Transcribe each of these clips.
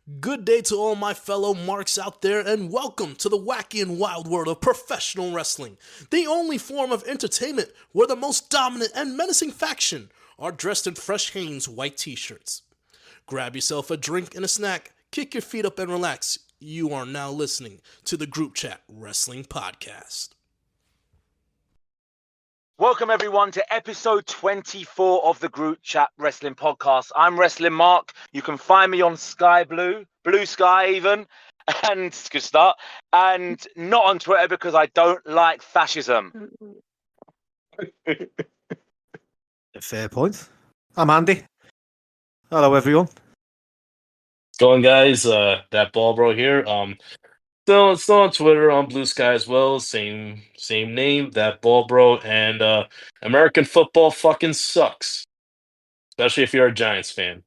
Good day to all my fellow marks out there, and welcome to the wacky and wild world of professional wrestling, the only form of entertainment where the most dominant and menacing faction are dressed in fresh Hanes white t-shirts. Grab yourself a drink and a snack, kick your feet up and relax. You are now listening to the Groupchat Wrestling Podcast. Welcome everyone to episode 24 of the Groupchat Wrestling Podcast. I'm Wrestling Mark. You can find me on Sky Blue Sky even, and good start, and not on Twitter because I don't like fascism. Fair point. I'm Andy. Hello everyone. Going guys, that ball bro here. Still on Twitter, on Blue Sky as well. Same name, that ball bro. And American football fucking sucks, especially if you're a Giants fan.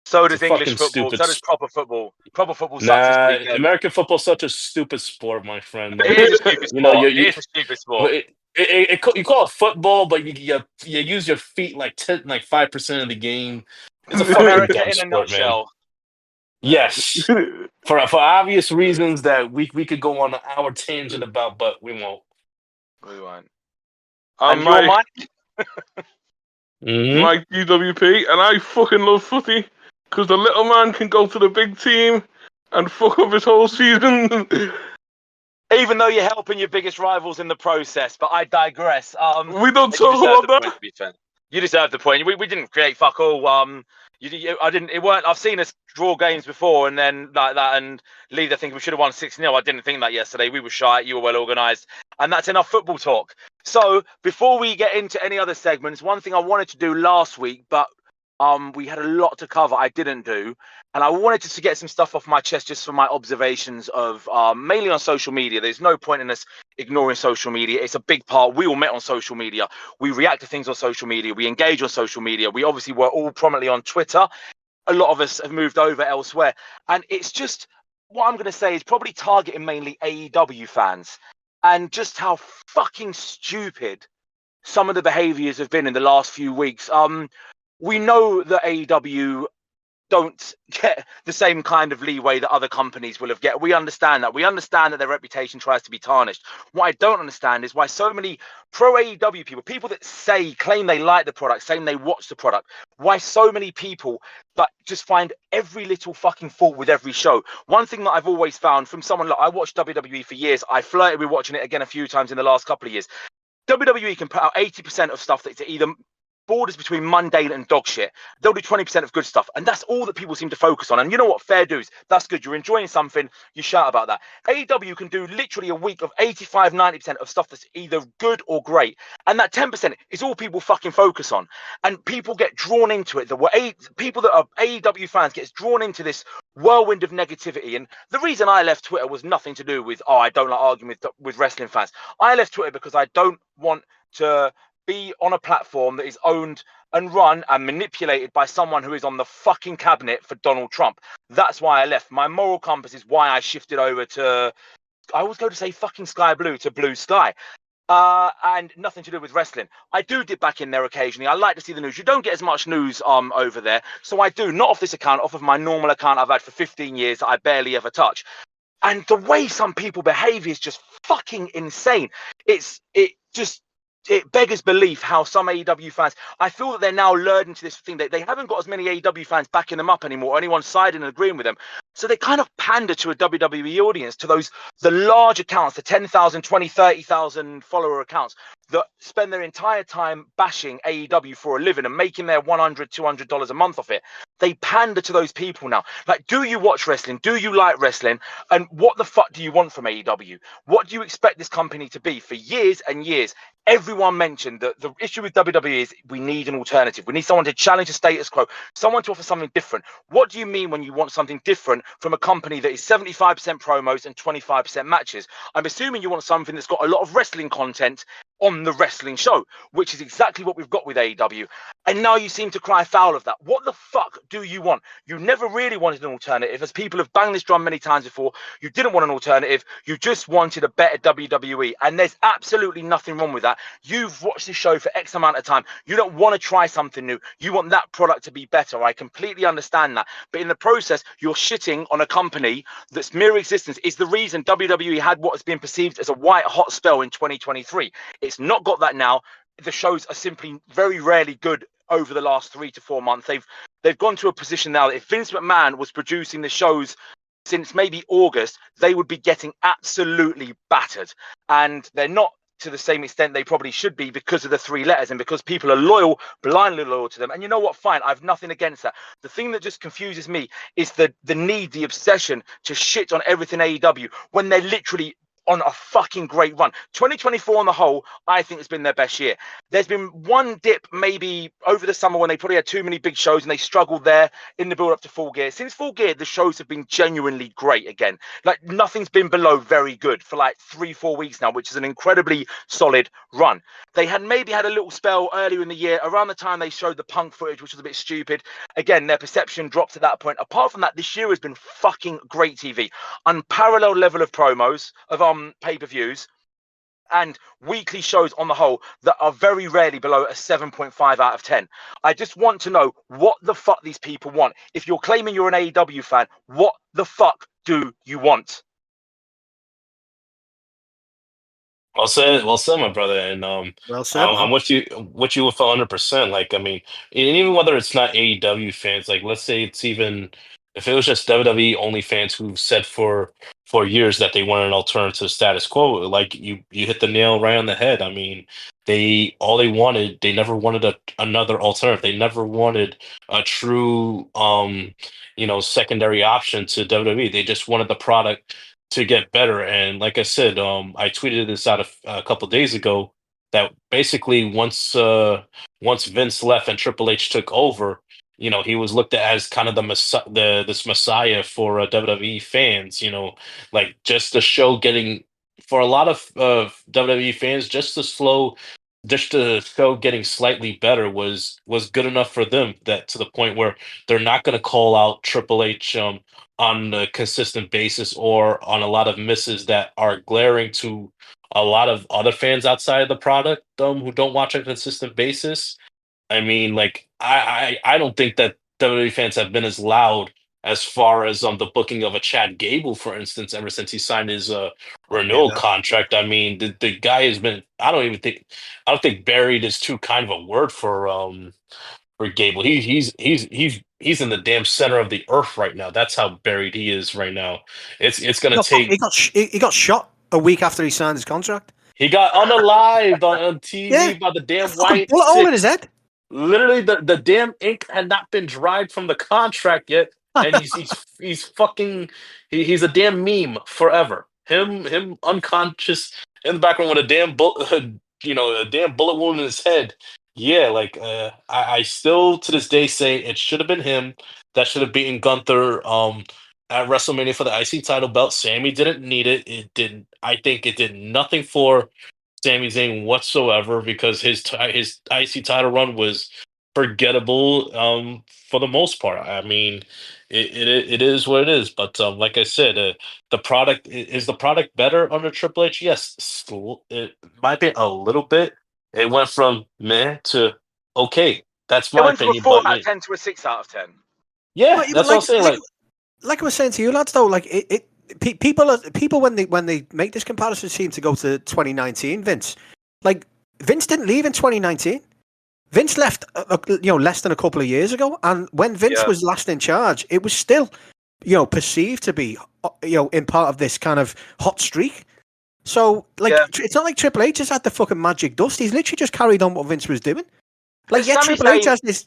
So does English football. So does proper football. Proper football sucks. Nah, American football's such a stupid sport, my friend. It is a stupid sport. It is a stupid sport. You call it football, but you use your feet like 5% of the game. It's a fucking America dumb in a sport, nutshell. man. Yes, for obvious reasons that we could go on our tangent about, but we won't. We won't. And Mike? Mike DWP, and I fucking love footy because the little man can go to the big team and fuck up his whole season. Even though you're helping your biggest rivals in the process, but I digress. We don't talk about that. You deserve the point. We didn't create fuck all. I've seen us draw games before and then like that and leave. I think we should have won 6-0. I didn't think that yesterday. We were shy. You were well organised, and that's enough football talk. So before we get into any other segments, one thing I wanted to do last week, but we had a lot to cover. I didn't do, and I wanted to get some stuff off my chest just from my observations of mainly on social media. There's no point in us ignoring social media. It's a big part. We all met on social media. We react to things on social media. We engage on social media. We obviously were all prominently on Twitter. A lot of us have moved over elsewhere, and it's just what I'm going to say is probably targeting mainly AEW fans and just how fucking stupid some of the behaviors have been in the last few weeks. We know that AEW don't get the same kind of leeway that other companies will have get. We understand that. We understand that their reputation tries to be tarnished. What I don't understand is why so many pro AEW people that claim they like the product, saying they watch the product, why so many people that just find every little fucking fault with every show. One thing that I've always found from someone, look, I watched WWE for years. I flirted with watching it again a few times in the last couple of years. WWE can put out 80% of stuff that's either borders between mundane and dog shit. They'll do 20% of good stuff, and that's all that people seem to focus on. And you know what? Fair dues. That's good. You're enjoying something, you shout about that. AEW can do literally a week of 85-90% of stuff that's either good or great, and that 10% is all people fucking focus on. And people get drawn into it. People that are AEW fans gets drawn into this whirlwind of negativity. And the reason I left Twitter was nothing to do with, I don't like arguing with wrestling fans. I left Twitter because I don't want to be on a platform that is owned and run and manipulated by someone who is on the fucking cabinet for Donald Trump. That's why I left. My moral compass is why I shifted over to, I always go to say fucking Sky Blue to Blue Sky. And nothing to do with wrestling. I do dip back in there occasionally. I like to see the news. You don't get as much news over there. So I do, not off this account, off of my normal account I've had for 15 years that I barely ever touch. And the way some people behave is just fucking insane. It beggars belief how some AEW fans, I feel that they're now learning to this thing. They haven't got as many AEW fans backing them up anymore, or anyone siding and agreeing with them. So they kind of pander to a WWE audience, to the large accounts, the 10,000, 20, 30,000 follower accounts that spend their entire time bashing AEW for a living and making their $100, $200 a month off it. They pander to those people now. Like, do you watch wrestling? Do you like wrestling? And what the fuck do you want from AEW? What do you expect this company to be? For years and years, everyone mentioned that the issue with WWE is we need an alternative. We need someone to challenge the status quo, someone to offer something different. What do you mean when you want something different from a company that is 75% promos and 25% matches? I'm assuming you want something that's got a lot of wrestling content on the wrestling show, which is exactly what we've got with AEW. And now you seem to cry foul of that. What the fuck do you want? You never really wanted an alternative. As people have banged this drum many times before, you didn't want an alternative. You just wanted a better WWE. And there's absolutely nothing wrong with that. You've watched this show for X amount of time. You don't want to try something new. You want that product to be better. I completely understand that. But in the process, you're shitting on a company that's mere existence is the reason WWE had what has been perceived as a white hot spell in 2023. It's not got that now. The shows are simply very rarely good over the last 3 to 4 months. They've gone to a position now that if Vince McMahon was producing the shows since maybe August, they would be getting absolutely battered. And they're not to the same extent they probably should be because of the 3 letters and because people are loyal, blindly loyal to them. And you know what? Fine. I've nothing against that. The thing that just confuses me is the need, the obsession to shit on everything AEW when they're literally on a fucking great run. 2024 on the whole, I think has been their best year. There's been one dip maybe over the summer when they probably had too many big shows and they struggled there in the build up to Full Gear. Since Full Gear, the shows have been genuinely great again. Like nothing's been below very good for like 3-4 weeks now, which is an incredibly solid run. They had maybe had a little spell earlier in the year around the time they showed the Punk footage, which was a bit stupid. Again, their perception dropped at that point. Apart from that, this year has been fucking great TV. Unparalleled level of promos, of pay-per-views, and weekly shows on the whole that are very rarely below a 7.5 out of 10. I just want to know what the fuck these people want. If you're claiming you're an AEW fan, what the fuck do you want? Well said, my brother, and Well said. I'm with you with 100%. Like, I mean, and even whether it's not AEW fans, like, let's say it's even if it was just WWE only fans who've said for years that they want an alternative status quo, like you hit the nail right on the head. I mean, they never wanted another alternative. They never wanted a true secondary option to WWE. They just wanted the product to get better. And like I said, I tweeted this out a couple days ago that basically once Vince left and Triple H took over, he was looked at as kind of this messiah for WWE fans. Like just the show getting for a lot of WWE fans, just the show getting slightly better was good enough for them, that to the point where they're not going to call out Triple H on a consistent basis or on a lot of misses that are glaring to a lot of other fans outside of the product who don't watch on a consistent basis. I mean, like I don't think that WWE fans have been as loud as far as the booking of a Chad Gable, for instance, ever since he signed his renewal contract. I mean, the guy has been. I don't think buried is too kind of a word for Gable. He's in the damn center of the earth right now. That's how buried he is right now. It's gonna take. He got shot a week after he signed his contract. He got unalived on TV by the damn white bullet hole in his head. Literally, the damn ink had not been dried from the contract yet, and he's fucking he's a damn meme forever. Him unconscious in the background with a damn bullet wound in his head. Yeah, like I still to this day say it should have been him that should have beaten Gunther at WrestleMania for the IC title belt. Sammy didn't need it. It did. I think it did nothing for Sami Zayn whatsoever, because his IC title run was forgettable for the most part. I mean, it is what it is. But like I said, the product is the product better under Triple H? Yes, it might be a little bit. It went from meh to okay. That's my opinion. It went from a 4 out of 10 to a 6 out of 10. Yeah, that's what I'm saying. Like I was saying to you lads, though, like people when they make this comparison seem to go to 2019. Vince didn't leave in 2019. Vince left, less than a couple of years ago, and when Vince was last in charge, it was still, perceived to be, in part of this kind of hot streak. So, it's not like Triple H has had the fucking magic dust. He's literally just carried on what Vince was doing. Triple H has this.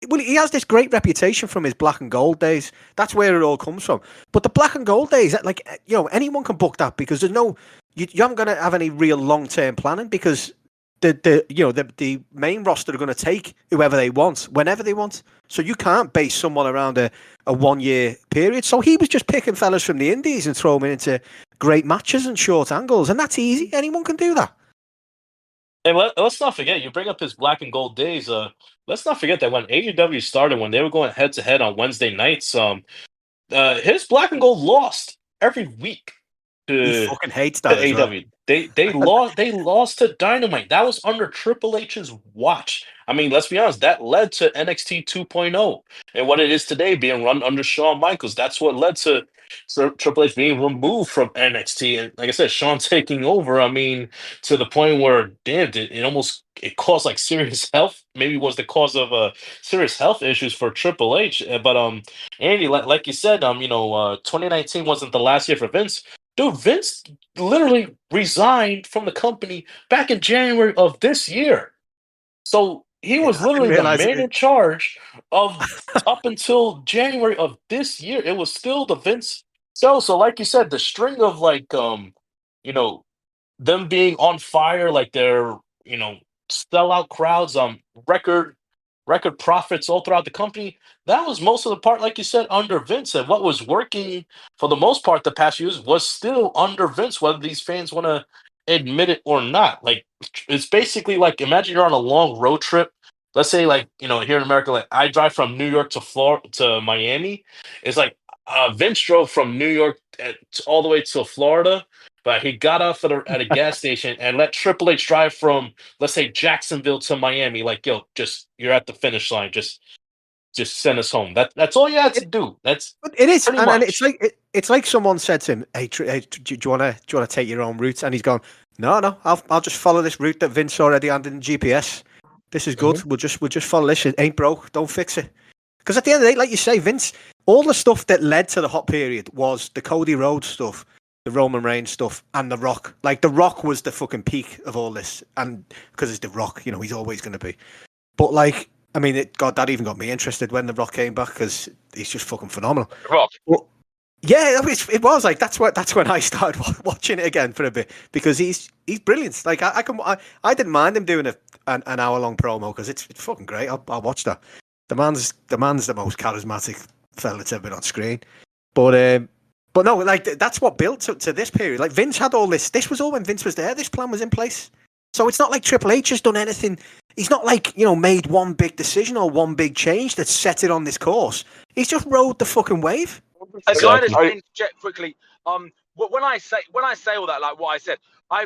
Well, he has this great reputation from his black and gold days. That's where it all comes from. But the black and gold days, anyone can book that, because there's no, you aren't going to have any real long-term planning, because the main roster are going to take whoever they want, whenever they want. So you can't base someone around a 1-year period. So he was just picking fellas from the indies and throwing them into great matches and short angles, and that's easy. Anyone can do that. And let's not forget, you bring up his black and gold days. let's not forget that when AEW started, when they were going head to head on Wednesday nights, his Black and Gold lost every week He to fucking hates to that as well. AEW. They lost to Dynamite. That was under Triple H's watch. I mean, let's be honest, that led to NXT 2.0 and what it is today, being run under Shawn Michaels. That's what led to Triple H being removed from NXT. And like I said, Shawn taking over. I mean, to the point where, damn, it caused like serious health. Maybe was the cause of serious health issues for Triple H. But Andy, like you said, 2019 wasn't the last year for Vince. Dude, Vince literally resigned from the company back in January of this year. So he Yeah, was I didn't literally the realize man it. in charge of up until January of this year. It was still the Vince show. So like you said, the string of you know, them being on fire, like their, sellout crowds, record profits all throughout the company. That was most of the part, like you said, under Vince. And what was working for the most part the past years was still under Vince, whether these fans want to admit it or not. Like, it's basically like, imagine you're on a long road trip. Let's say, like, here in America, like I drive from New York to Miami. It's like Vince drove from New York all the way to Florida, but he got off at a gas station and let Triple H drive from, let's say, Jacksonville to Miami. Like, yo, just you're at the finish line. Just send us home. That's all you had to do. That's But it is, pretty and much. it's like someone said to him, "Hey, do you want to take your own route?" And he's gone, "No, I'll just follow this route that Vince already had in GPS. This is good. We'll just follow this. It ain't broke. Don't fix it." Because at the end of the day, like you say, Vince, all the stuff that led to the hot period was the Cody Rhodes stuff, the Roman Reigns stuff, and The Rock. Like, The Rock was the fucking peak of all this, and because it's The Rock, he's always going to be. But like, I mean, that even got me interested when The Rock came back, because he's just fucking phenomenal. Rock. Well, yeah, it was like that's when I started watching it again for a bit, because he's brilliant. Like, I didn't mind him doing an hour long promo, because it's fucking great. I'll watch that. The man's the most charismatic fella that's ever been on screen. But no, like, that's what built to this period. Like, Vince had all this. This was all when Vince was there. This plan was in place. So it's not like Triple H has done anything. He's not like, made one big decision or one big change that set it on this course. He's just rode the fucking wave. And can I just interject quickly? When I say all that, like what I said,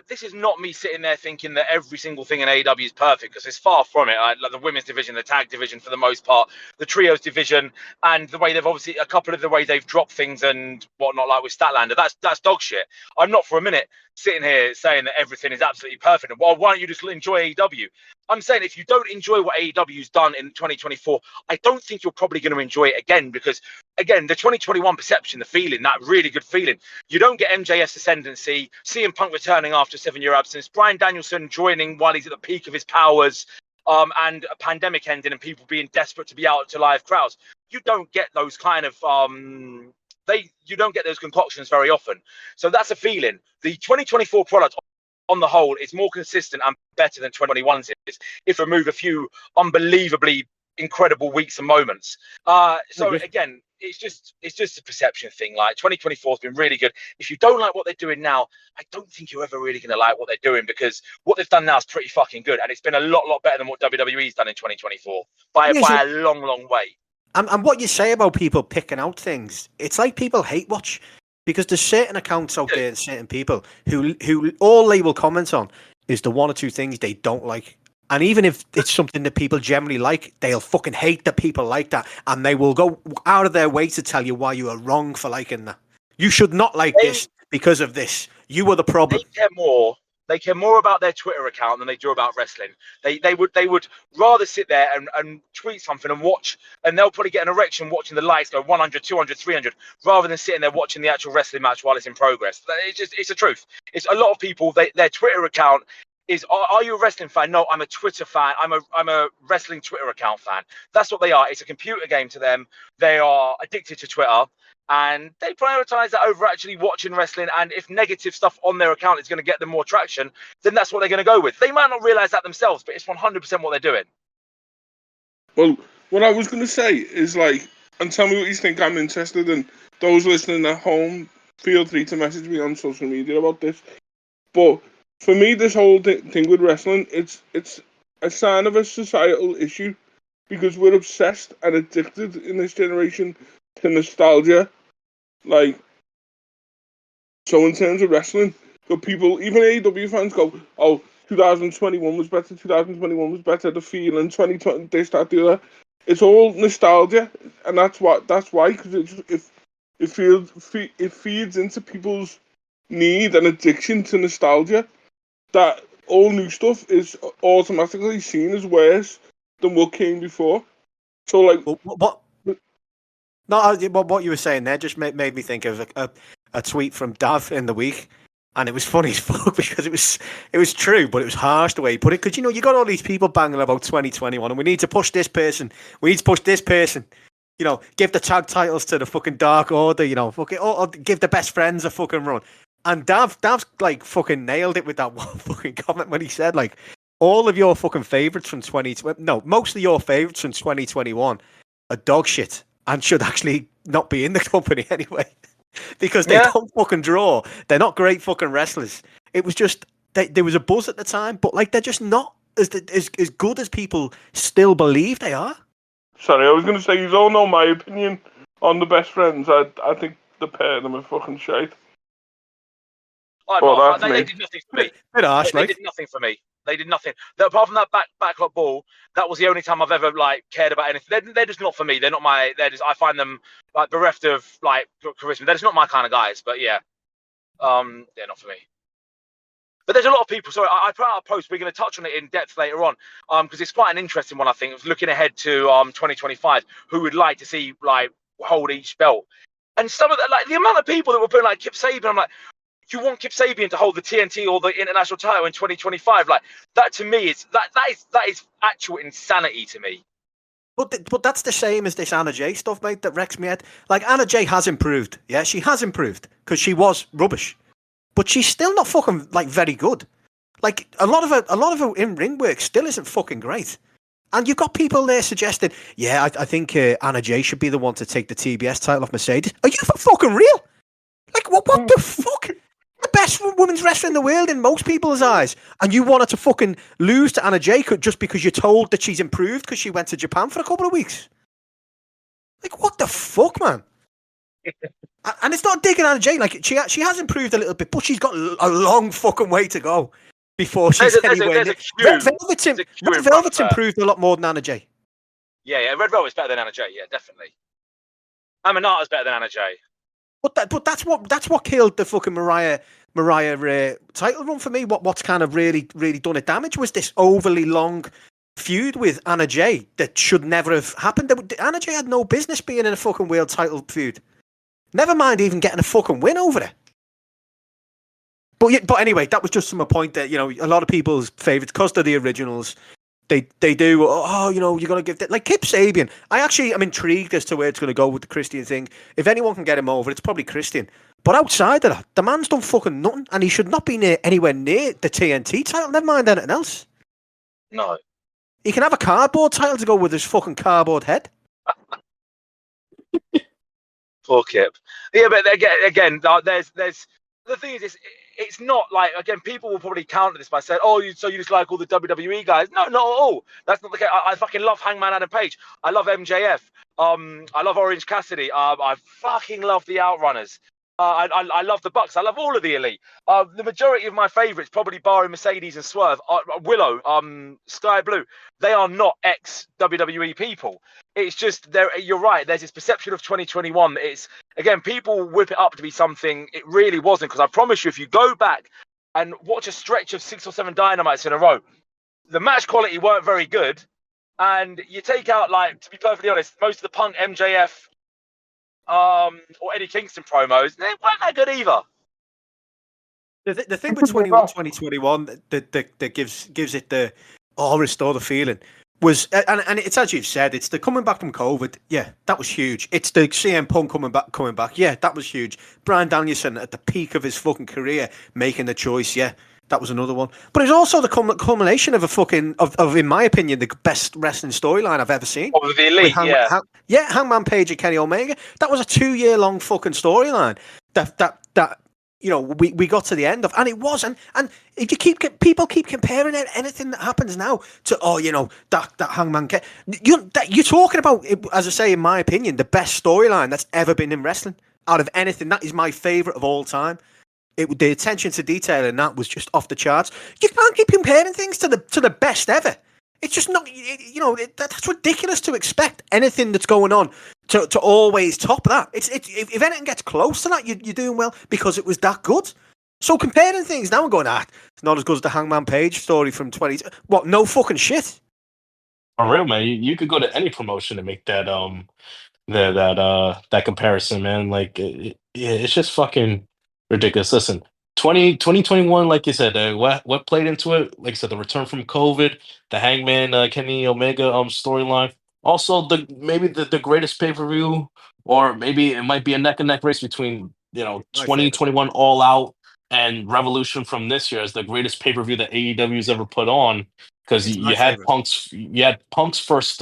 this is not me sitting there thinking that every single thing in AEW is perfect, because it's far from it. Like the women's division, the tag division for the most part, the trios division, and the way they've obviously, a couple of the ways they've dropped things and whatnot, like with Statlander, that's dog shit. I'm not for a minute sitting here saying that everything is absolutely perfect. Well, why don't you just enjoy AEW? I'm saying if you don't enjoy what AEW's done in 2024, I don't think you're probably going to enjoy it again, because, again, the 2021 perception, the feeling, that really good feeling, you don't get MJF's ascendancy, CM Punk returning after a 7-year absence, Bryan Danielson joining while he's at the peak of his powers, and a pandemic ending and people being desperate to be out to live crowds. You don't get those kind of you don't get those concoctions very often. So that's a feeling. The 2024 product on the whole is more consistent and better than 2021's is, if remove a few unbelievably incredible weeks and moments. So again, it's just a perception thing. Like, 2024 has been really good. If you don't like what they're doing now, I don't think you're ever really going to like what they're doing, because what they've done now is pretty fucking good, and it's been a lot better than what WWE's done in 2024 by a long way. And what you say about people picking out things, it's like people hate watch, because there's certain accounts out there and certain people who all they will comment on is the one or two things they don't like. And even if it's something that people generally like, they'll fucking hate that people like that, and they will go out of their way to tell you why you are wrong for liking that. You should not like this because of this. You were the problem. They care more about their Twitter account than they do about wrestling. They would rather sit there and tweet something and watch, and they'll probably get an erection watching the lights go 100, 200, 300, rather than sitting there watching the actual wrestling match while it's in progress. It's the truth. It's a lot of people, their Twitter account is, are you a wrestling fan? No, I'm a Twitter fan. I'm a wrestling Twitter account fan. That's what they are. It's a computer game to them. They are addicted to Twitter, and they prioritize that over actually watching wrestling. And if negative stuff on their account is going to get them more traction, then that's what they're going to go with. They might not realize that themselves, but it's 100% what they're doing. Well, what I was going to say is, like, and tell me what you think. I'm interested, and those listening at home, feel free to message me on social media about this. But for me, this whole thing with wrestling, it's a sign of a societal issue because we're obsessed and addicted in this generation to nostalgia. Like, so in terms of wrestling, the people, even AEW fans go, oh, 2021 was better, 2021 was better, the feeling, 2020, this, that, the other. It's all nostalgia, and that's why, because it feeds into people's need and addiction to nostalgia, that all new stuff is automatically seen as worse than what came before. So, like, what you were saying there just made me think of a tweet from Dav in the week, and it was funny as fuck because it was true, but it was harsh the way he put it. Because you got all these people banging about 2021, and we need to push this person. We need to push this person. Give the tag titles to the fucking Dark Order. Or give the Best Friends a fucking run. And Dav's like fucking nailed it with that one fucking comment when he said, like, all of your fucking favourites from most of your favourites from 2021 are dog shit and should actually not be in the company anyway. Because they don't fucking draw. They're not great fucking wrestlers. It was just, there was a buzz at the time, but like they're just not as good as people still believe they are. Sorry, I was going to say, you all know my opinion on the Best Friends. I think the pair of them are fucking shite. They did nothing for me. They did nothing for me. They did nothing. Apart from that backlot ball, that was the only time I've ever like cared about anything. They're just not for me. They're not my. I find them like bereft of like charisma. They're just not my kind of guys. But yeah, they're not for me. But there's a lot of people. Sorry, I put out a post. We're going to touch on it in depth later on, because it's quite an interesting one. I think looking ahead to 2025, who would like to see like hold each belt, and some of the like the amount of people that were putting like Kip Sabian. I'm like, you want Kip Sabian to hold the TNT or the international title in 2025? Like that to me is that is actual insanity to me. But that's the same as this Anna Jay stuff, mate. That wrecks me head. Like Anna Jay has improved. Yeah, she has improved because she was rubbish, but she's still not fucking like very good. Like a lot of her in ring work still isn't fucking great. And you've got people there suggesting, yeah, I think Anna Jay should be the one to take the TBS title off Mercedes. Are you for fucking real? Like what the fuck? The best women's wrestler in the world in most people's eyes, and you want her to fucking lose to Anna Jay just because you're told that she's improved because she went to Japan for a couple of weeks? Like, what the fuck, man? And it's not digging Anna Jay. Like, she has improved a little bit, but she's got a long fucking way to go before she's anywhere near. Red Velvet's improved a lot more than Anna Jay. Yeah, Red Velvet's better than Anna Jay. Yeah, definitely. Aminata's better than Anna Jay. But that's what killed the fucking Mariah title run for me. What's kind of really done it damage was this overly long feud with Anna Jay that should never have happened. Anna Jay had no business being in a fucking world title feud. Never mind even getting a fucking win over it. But anyway, that was just from a point that a lot of people's favourites, because they're the originals. They do, you're going to give that. Like Kip Sabian, I actually am intrigued as to where it's going to go with the Christian thing. If anyone can get him over, it's probably Christian. But outside of that, the man's done fucking nothing, and he should not be anywhere near the TNT title, never mind anything else. No. He can have a cardboard title to go with his fucking cardboard head. Poor Kip. Yeah, but again, there's the thing is, it's not like, again, people will probably counter this by saying, oh, you just like all the WWE guys. No, not at all. That's not the case. I fucking love Hangman Adam Page. I love MJF. I love Orange Cassidy. I fucking love the Outrunners. I love the Bucks. I love all of the Elite. The majority of my favourites, probably barring Mercedes and Swerve, Willow, Sky Blue, they are not ex-WWE people. It's just, you're right, there's this perception of 2021 that it's, again, people whip it up to be something it really wasn't, because I promise you, if you go back and watch a stretch of 6 or 7 Dynamites in a row, the match quality weren't very good, and you take out, like, to be perfectly honest, most of the Punk, MJF, or Eddie Kingston promos, they weren't that good either. The thing with 2021 that gives it the restore the feeling was, and it's as you've said, it's the coming back from COVID. Yeah, that was huge. It's the CM Punk coming back. Yeah, that was huge. Bryan Danielson at the peak of his fucking career making the choice. Yeah, that was another one. But it's also the culmination of of in my opinion, the best wrestling storyline I've ever seen. Of the Elite, Hangman Page and Kenny Omega. That was a 2-year long fucking storyline. That we got to the end of, and it was, and if people keep comparing anything that happens now to that Hangman. You're talking about, as I say, in my opinion, the best storyline that's ever been in wrestling out of anything. That is my favorite of all time. The attention to detail in that was just off the charts. You can't keep comparing things to the best ever. It's just not, that's ridiculous to expect anything that's going on to always top that. If anything gets close to that, you're doing well because it was that good. So comparing things now and going, it's not as good as the Hangman Page story from 20. What? No fucking shit. For real, man. You could go to any promotion and make that that comparison, man. Like it's just fucking ridiculous. Listen, 2021, like you said, what played into it? Like I said, the return from COVID, the Hangman Kenny Omega storyline. Also, maybe the greatest pay-per-view, or maybe it might be a neck and neck race between 2021 All Out and Revolution from this year as the greatest pay-per-view that AEW's ever put on, because you had Punk's first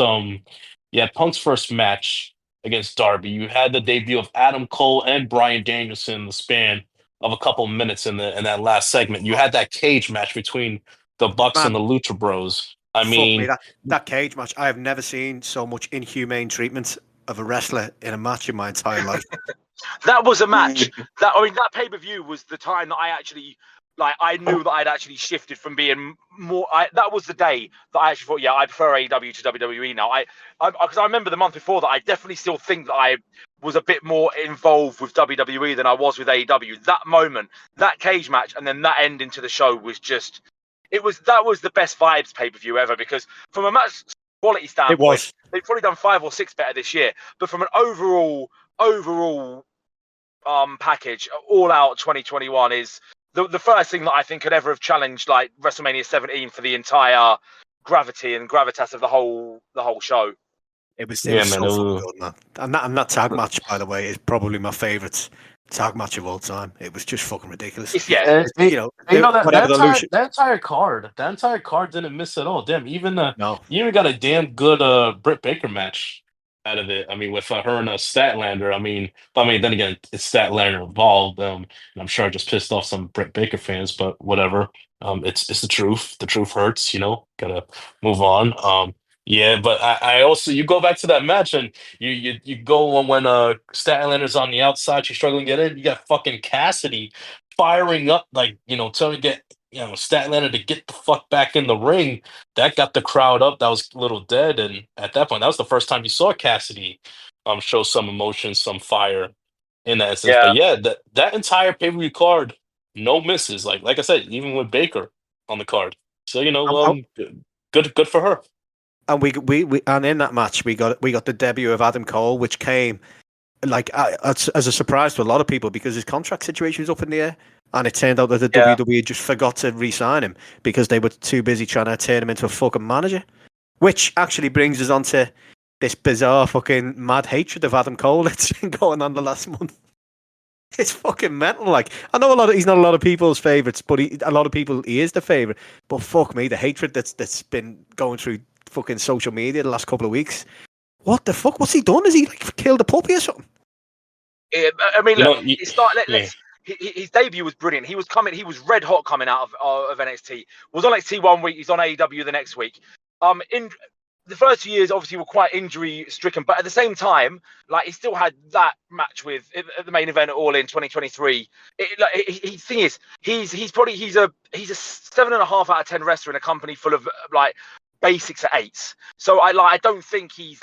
match against Darby. You had the debut of Adam Cole and Bryan Danielson in the span of a couple minutes in that last segment. You had that cage match between the Bucks and the Lucha Bros. I mean, that cage match, I have never seen so much inhumane treatment of a wrestler in a match in my entire life. That was a match. That pay-per-view was the time that I actually, I knew that I'd actually shifted from being more. That was the day that I actually thought, I prefer AEW to WWE now. Because I remember the month before that, I definitely still think that I was a bit more involved with WWE than I was with AEW. That moment, that cage match, and then that ending to the show was just. That was the best vibes pay-per-view ever, because from a match quality standpoint, they've probably done 5 or 6 better this year. But from an overall package, All Out 2021 is the first thing that I think could ever have challenged like WrestleMania 17 for the entire gravity and gravitas of the whole show. It was so good, man. And that tag match, by the way, is probably my favourite tag match of all time. It was just fucking ridiculous. That entire card didn't miss at all. Damn, you even got a damn good Britt Baker match out of it. I mean, with her and Statlander. I mean, then again, it's Statlander involved. And I'm sure I just pissed off some Britt Baker fans, but whatever. It's the truth. The truth hurts. Gotta move on. Yeah, but I also, you go back to that match and you go on when Statlander's on the outside, she's struggling to get in. You got fucking Cassidy firing up, trying to get Statlander to get the fuck back in the ring. That got the crowd up. That was a little dead, and at that point, that was the first time you saw Cassidy show some emotion, some fire in that instance. Yeah. But that entire pay-per-view card, no misses. Like I said, even with Baker on the card. So good for her. And we and in that match we got the debut of Adam Cole, which came as a surprise to a lot of people because his contract situation was up in the air, and it turned out that the WWE just forgot to re-sign him because they were too busy trying to turn him into a fucking manager. Which actually brings us on to this bizarre fucking mad hatred of Adam Cole that's been going on the last month. It's fucking mental. I know he's not a lot of people's favourites, but a lot of people he is the favourite. But fuck me, the hatred that's been going through fucking social media the last couple of weeks. What the fuck? What's he done? Has he killed a puppy or something? Yeah, I mean, look, his debut was brilliant. He was red hot coming out of NXT. Was on NXT 1 week. He's on AEW the next week. In the first few years, obviously, were quite injury stricken, but at the same time, he still had that match with at the main event at All In 2023. Thing is, he's a 7.5 out of 10 wrestler in a company full of basics at 8s. So I don't think he's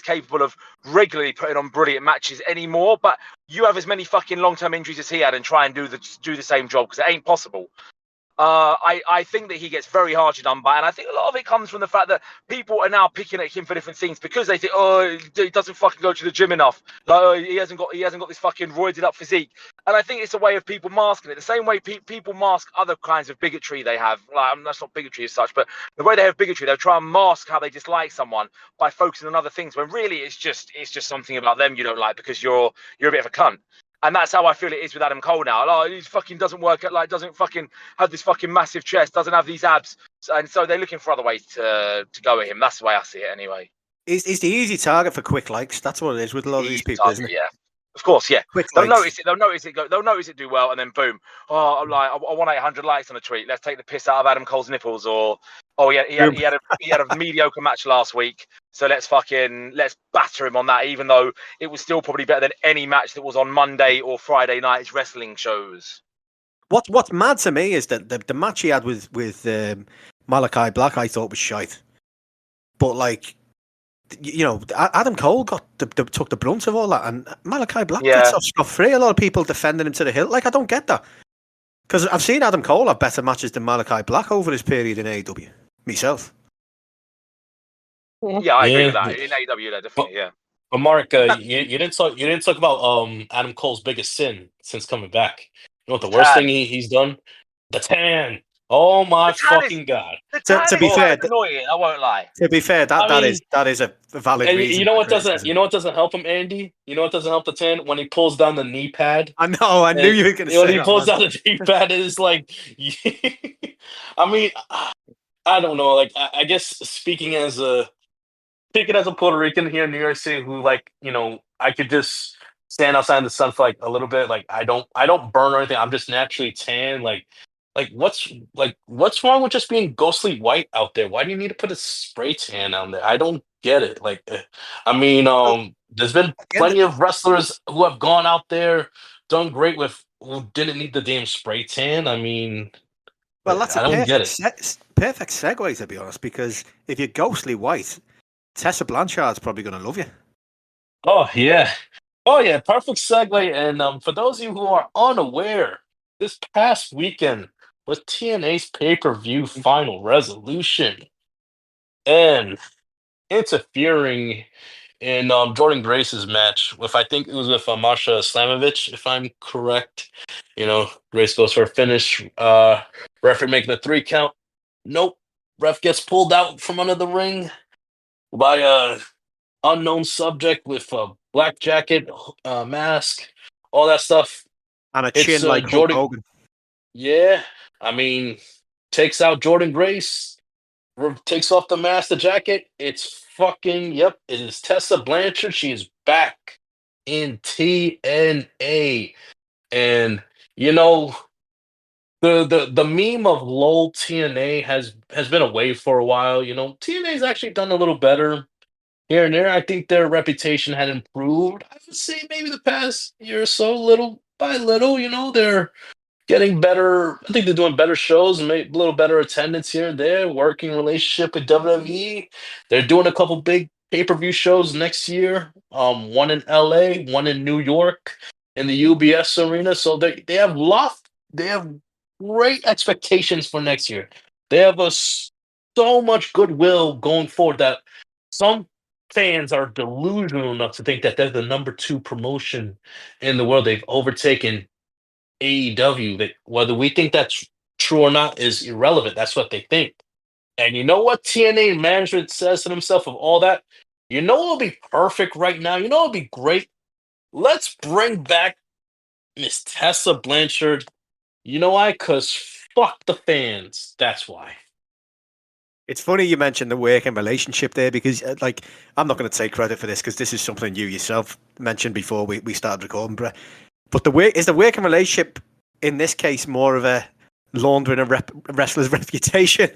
capable of regularly putting on brilliant matches anymore. But you have as many fucking long-term injuries as he had and try and do the same job, because it ain't possible. I think that he gets very harshly done by, and I think a lot of it comes from the fact that people are now picking at him for different things because they think, he doesn't fucking go to the gym enough. He hasn't got this fucking roided up physique. And I think it's a way of people masking it. The same way people mask other kinds of bigotry they have. That's not bigotry as such, but the way they have bigotry, they'll try and mask how they dislike someone by focusing on other things. When really it's just something about them you don't like because you're a bit of a cunt. And that's how I feel it is with Adam Cole now. He fucking doesn't work out, doesn't fucking have this fucking massive chest, doesn't have these abs. And so they're looking for other ways to go at him. That's the way I see it anyway. He's the easy target for quick likes. That's what it is with a lot of these people, isn't it? Yeah. Of course, yeah. Quick They'll likes. notice it. They'll notice it do well, and then boom. Oh, I'm like, I want 800 likes on a tweet. Let's take the piss out of Adam Cole's nipples, or he had a mediocre match last week, so let's batter him on that. Even though it was still probably better than any match that was on Monday or Friday night's wrestling shows. What's mad to me is that the match he had with Malachi Black, I thought was shite, but like, you know, Adam Cole took the brunt of all that, and Malachi Black gets off scot-free. A lot of people defending him to the hilt. Like, I don't get that, because I've seen Adam Cole have better matches than Malachi Black over his period in AEW. Myself. Yeah, I agree with that. In AEW, definitely, yeah. But Mark, you didn't talk about Adam Cole's biggest sin since coming back. You know what the worst thing he's done? The tan. Oh my fucking god! To be fair, annoying. I won't lie. To be fair, that is a valid reason. You know what doesn't help him, Andy? You know what doesn't help the tan? When he pulls down the knee pad. I know. I knew you were going to say when that. He pulls down the knee pad. It is like, I mean, I don't know. Like, I guess speaking as a Puerto Rican here in New York City, who, like, you know, I could just stand outside in the sun for like a little bit. Like, I don't burn or anything. I'm just naturally tan. Like what's wrong with just being ghostly white out there? Why do you need to put a spray tan on there? I don't get it. Like, I mean, there's been plenty of wrestlers who have gone out there, done great who didn't need the damn spray tan. I mean, well, that's I don't get it. Perfect segue, to be honest, because if you're ghostly white, Tessa Blanchard's probably going to love you. Oh yeah, perfect segue. And for those of you who are unaware, this past weekend was TNA's pay-per-view Final Resolution, and interfering in Jordan Grace's match with, I think it was with Masha Slamovich, if I'm correct. You know, Grace goes for a finish. Referee making a 3 count. Nope. Ref gets pulled out from under the ring by a unknown subject with a black jacket, mask, all that stuff. And a chin like Jordan Hogan. Yeah, I mean, takes out Jordan Grace, takes off the mask, the jacket. It's fucking, yep, it is Tessa Blanchard. She is back in TNA. And, you know, the meme of LOL TNA has been away for a while. You know, TNA's actually done a little better here and there. I think their reputation had improved. I would say maybe the past year or so, little by little, you know, they're getting better. I think they're doing better shows and a little better attendance here and there. Working relationship with WWE. They're doing a couple big pay-per-view shows next year. One in LA, one in New York, in the UBS arena. So they have great expectations for next year. They have so much goodwill going forward that some fans are delusional enough to think that they're the number 2 promotion in the world. They've overtaken AEW. That whether we think that's true or not is irrelevant. That's what they think. And you know what TNA management says to themselves of all that? You know what would be perfect right now? You know what would be great? Let's bring back Miss Tessa Blanchard. You know why? Because fuck the fans. That's why. It's funny you mentioned the working relationship there, because like, I'm not going to take credit for this because this is something you yourself mentioned before we started recording, Brett. But is the working relationship in this case more of a laundering a wrestler's reputation,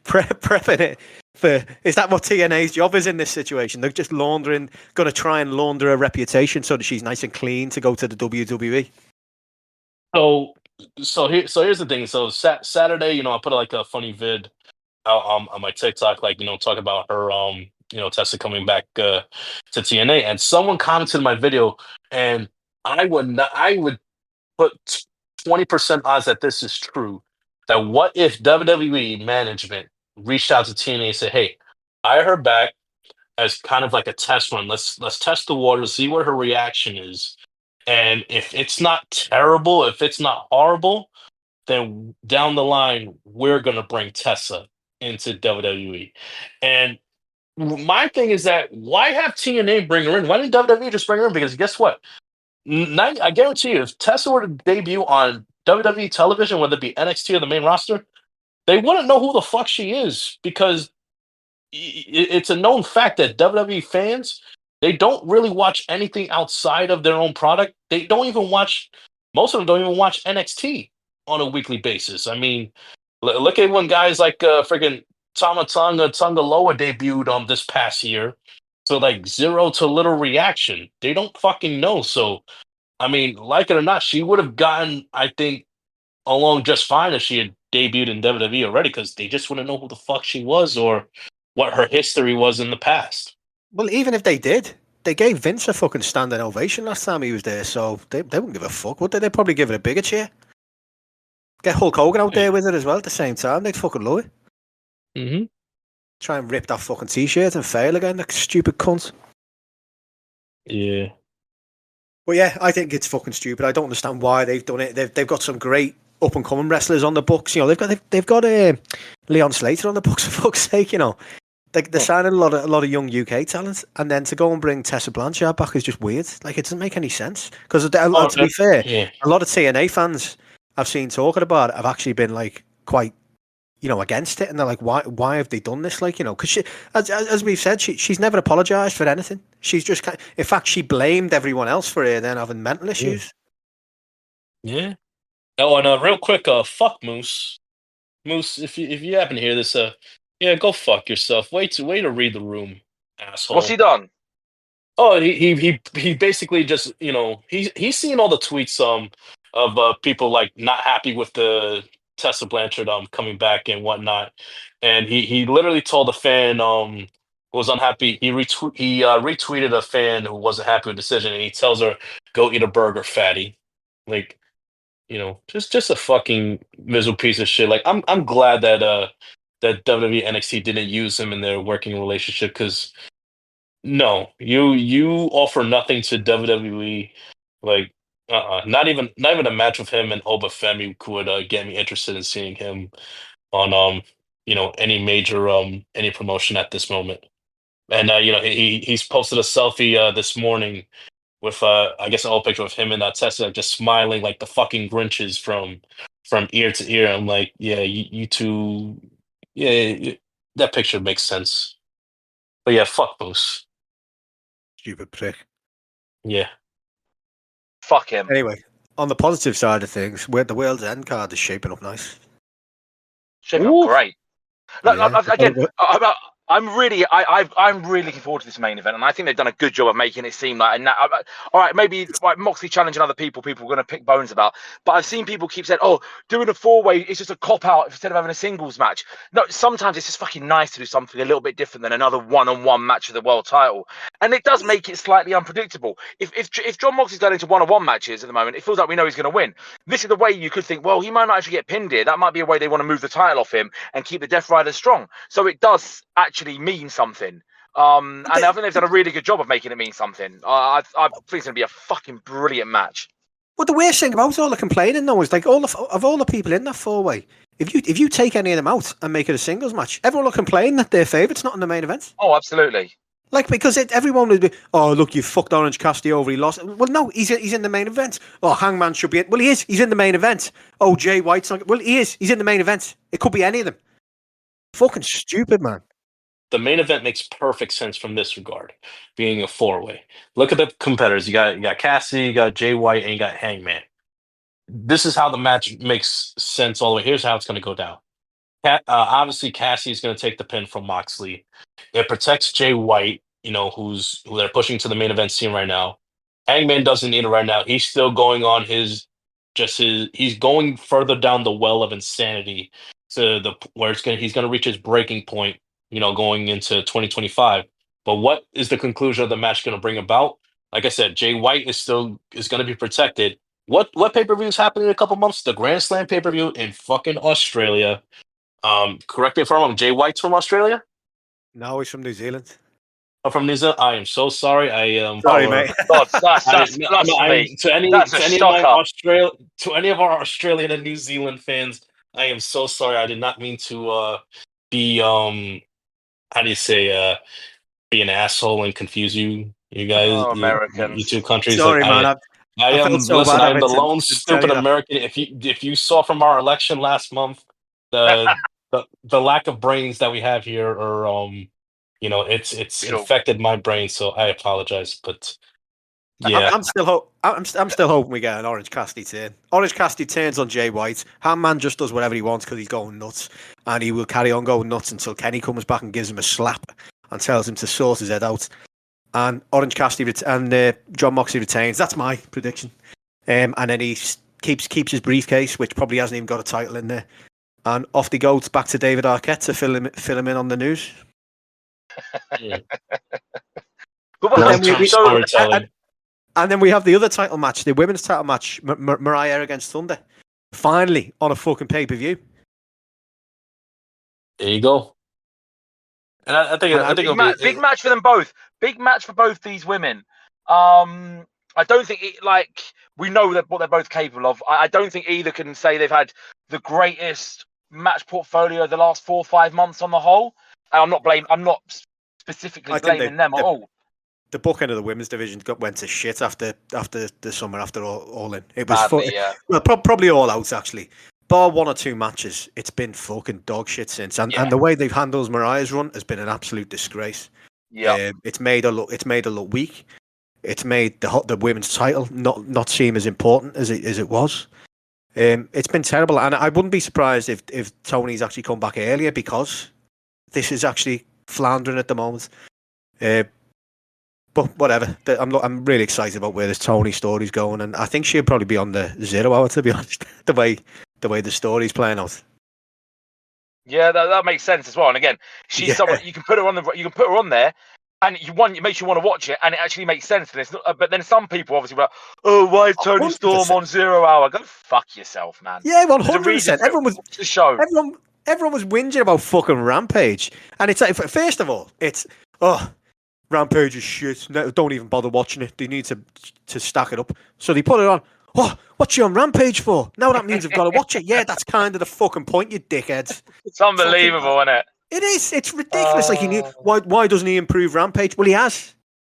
prepping it for? Is that what TNA's job is in this situation? They're just going to try and launder a reputation so that she's nice and clean to go to the WWE. So here's the thing. So Saturday, you know, I put like a funny vid out on my TikTok, like, you know, talk about her, you know, Tessa coming back to TNA, and someone commented in my video, and I would put 20% odds that this is true. That what if WWE management reached out to TNA and said, "Hey, hire her back as kind of like a test run. Let's test the water, see what her reaction is, and if it's not terrible, if it's not horrible, then down the line we're gonna bring Tessa into WWE." And my thing is that why have TNA bring her in? Why didn't WWE just bring her in? Because guess what? I guarantee you, if Tessa were to debut on WWE television, whether it be NXT or the main roster, they wouldn't know who the fuck she is, because it's a known fact that WWE fans they don't really watch anything outside of their own product. They don't even watch. Most of them don't even watch NXT on a weekly basis. I mean, look at when guys like friggin' Tonga Loa debuted this past year. So like zero to little reaction. They don't fucking know. So I mean, like it or not, she would have gotten, I think, along just fine if she had debuted in WWE already, because they just wouldn't know who the fuck she was or what her history was in the past. Well, even if they did, they gave Vince a fucking standing ovation last time he was there, so they wouldn't give a fuck, would they? They'd probably give it a bigger cheer. Get Hulk Hogan out there with it as well at the same time. They'd fucking love it. Mm-hmm. Try and rip that fucking t-shirt and fail again, that stupid cunt. Yeah. But yeah, I think it's fucking stupid. I don't understand why they've done it. They've got some great up and coming wrestlers on the books. You know, they've got Leon Slater on the books, for fuck's sake. You know, they're signing a lot of young UK talent, and then to go and bring Tessa Blanchard back is just weird. Like, it doesn't make any sense. Because to be fair, a lot of TNA fans I've seen talking about it have actually been like quite, you know, against it, and they're like, why have they done this? Like, you know, because as we've said, she's never apologised for anything. She's just, in fact, she blamed everyone else for her then having mental issues. Yeah. Oh, and real quick, fuck Moose. Moose, if you happen to hear this, yeah, go fuck yourself. Way to read the room, asshole. What's he done? Oh, he basically just, you know, he's seen all the tweets of people like not happy with the Tessa Blanchard coming back and whatnot, and he literally told a fan who was unhappy. He retweeted a fan who wasn't happy with the decision, and he tells her, "Go eat a burger, fatty." Like, you know, just a fucking miserable piece of shit. Like, I'm glad that WWE NXT didn't use him in their working relationship, because no, you offer nothing to WWE. Like, not even a match with him and Oba Femi would get me interested in seeing him on you know, any major any promotion at this moment. And you know, he's posted a selfie this morning with I guess an old picture of him and Tessa just smiling like the fucking Grinches from ear to ear. I'm like, yeah, you two, yeah, that picture makes sense. But yeah, fuck Moose. Stupid prick. Yeah. Fuck him. Anyway, on the positive side of things, where the World's End card is shaping up nice. Shaping up great. Look, Yeah. again, I'm really looking forward to this main event, and I think they've done a good job of making it seem like. All right, maybe like Moxley challenging other people are going to pick bones about. But I've seen people keep saying, "Oh, doing a four-way is just a cop out instead of having a singles match." No, sometimes it's just fucking nice to do something a little bit different than another one-on-one match of the world title, and it does make it slightly unpredictable. If Jon Moxley's going into one-on-one matches at the moment, it feels like we know he's going to win. This is the way you could think, well, he might not actually get pinned here. That might be a way they want to move the title off him and keep the Death Rider strong. So it does actually mean something. And I think they've done a really good job of making it mean something. I think it's going to be a fucking brilliant match. Well, the worst thing about all the complaining though is like all the people in that four-way, if you take any of them out and make it a singles match, everyone will complain that their favourite's not in the main event. Oh, absolutely. Like, because everyone would be, oh, look, you fucked Orange Cassidy over, he lost. Well, no, he's in the main event. Oh, Hangman should be in. Well, he is. He's in the main event. Oh, Jay White's not. Well, he is. He's in the main event. It could be any of them. Fucking stupid, man. The main event makes perfect sense from this regard, being a four-way. Look at the competitors. You got Cassidy, you got Jay White, and you got Hangman. This is how the match makes sense all the way. Here's how it's going to go down. Obviously, Cassidy is going to take the pin from Moxley. It protects Jay White, you know, who they're pushing to the main event scene right now. Hangman doesn't need it right now. He's still going on he's going further down the well of insanity to the where he's going to reach his breaking point, you know, going into 2025. But what is the conclusion of the match going to bring about? Like I said, Jay White is going to be protected. What pay-per-view is happening in a couple months? The Grand Slam pay-per-view in fucking Australia. Correct me if I'm wrong. Jay White's from Australia? No, he's from New Zealand. Oh, from New Zealand. I am so sorry. I am sorry, mate. God, that's to any of our Australian and New Zealand fans, I am so sorry. I did not mean to be how do you say be an asshole and confuse you guys, Americans. you two countries. Sorry, like, man. I am the lone stupid American. If you saw from our election last month, the lack of brains that we have here are it's Sure. infected my brain, so I apologize. But yeah, I'm still hoping we get an Orange Cassidy turn. Orange Cassidy turns on Jay White. Hangman just does whatever he wants because he's going nuts, and he will carry on going nuts until Kenny comes back and gives him a slap and tells him to sort his head out. And Orange Cassidy and Jon Moxley retains. That's my prediction. And then he keeps his briefcase, which probably hasn't even got a title in there. And off they go back to David Arquette to fill him in on the news. But And then we have the other title match, the women's title match, Mariah against Thunder. Finally, on a fucking pay-per-view. there you go. And I think it'll be big match for them both. Big match for both these women. I don't think we know that what they're both capable of. I don't think either can say they've had the greatest match portfolio the last 4 or 5 months on the whole. And I'm not specifically blaming them at all. The book end of the women's division went to shit after the summer, after all in. It was probably all out actually. Bar 1 or 2 matches, it's been fucking dog shit since. And the way they've handled Mariah's run has been an absolute disgrace. Yeah, it's made her look weak. It's made the women's title not seem as important as it was. It's been terrible, and I wouldn't be surprised if Tony's actually come back earlier because this is actually floundering at the moment. But whatever, I'm really excited about where this Tony story's going, and I think she'll probably be on the 0 hour, to be honest. the way the story's playing out. Yeah, that makes sense as well. And again, she's someone you can put her on there, and it makes you want to watch it, and it actually makes sense. And it's not, but then some people obviously were like, "Oh, why is Tony 100%. Storm on 0 hour?" Go fuck yourself, man. Yeah, 100%. Everyone was the show. Everyone was whinging about fucking Rampage, and it's like, first of all, it's Rampage is shit. No, don't even bother watching it. They need to stack it up. So they put it on. Oh, what's you on Rampage for? Now that means I've got to watch it. Yeah, that's kind of the fucking point, you dickheads. It's unbelievable, isn't it? It is. It's ridiculous. Why doesn't he improve Rampage? Well, he has.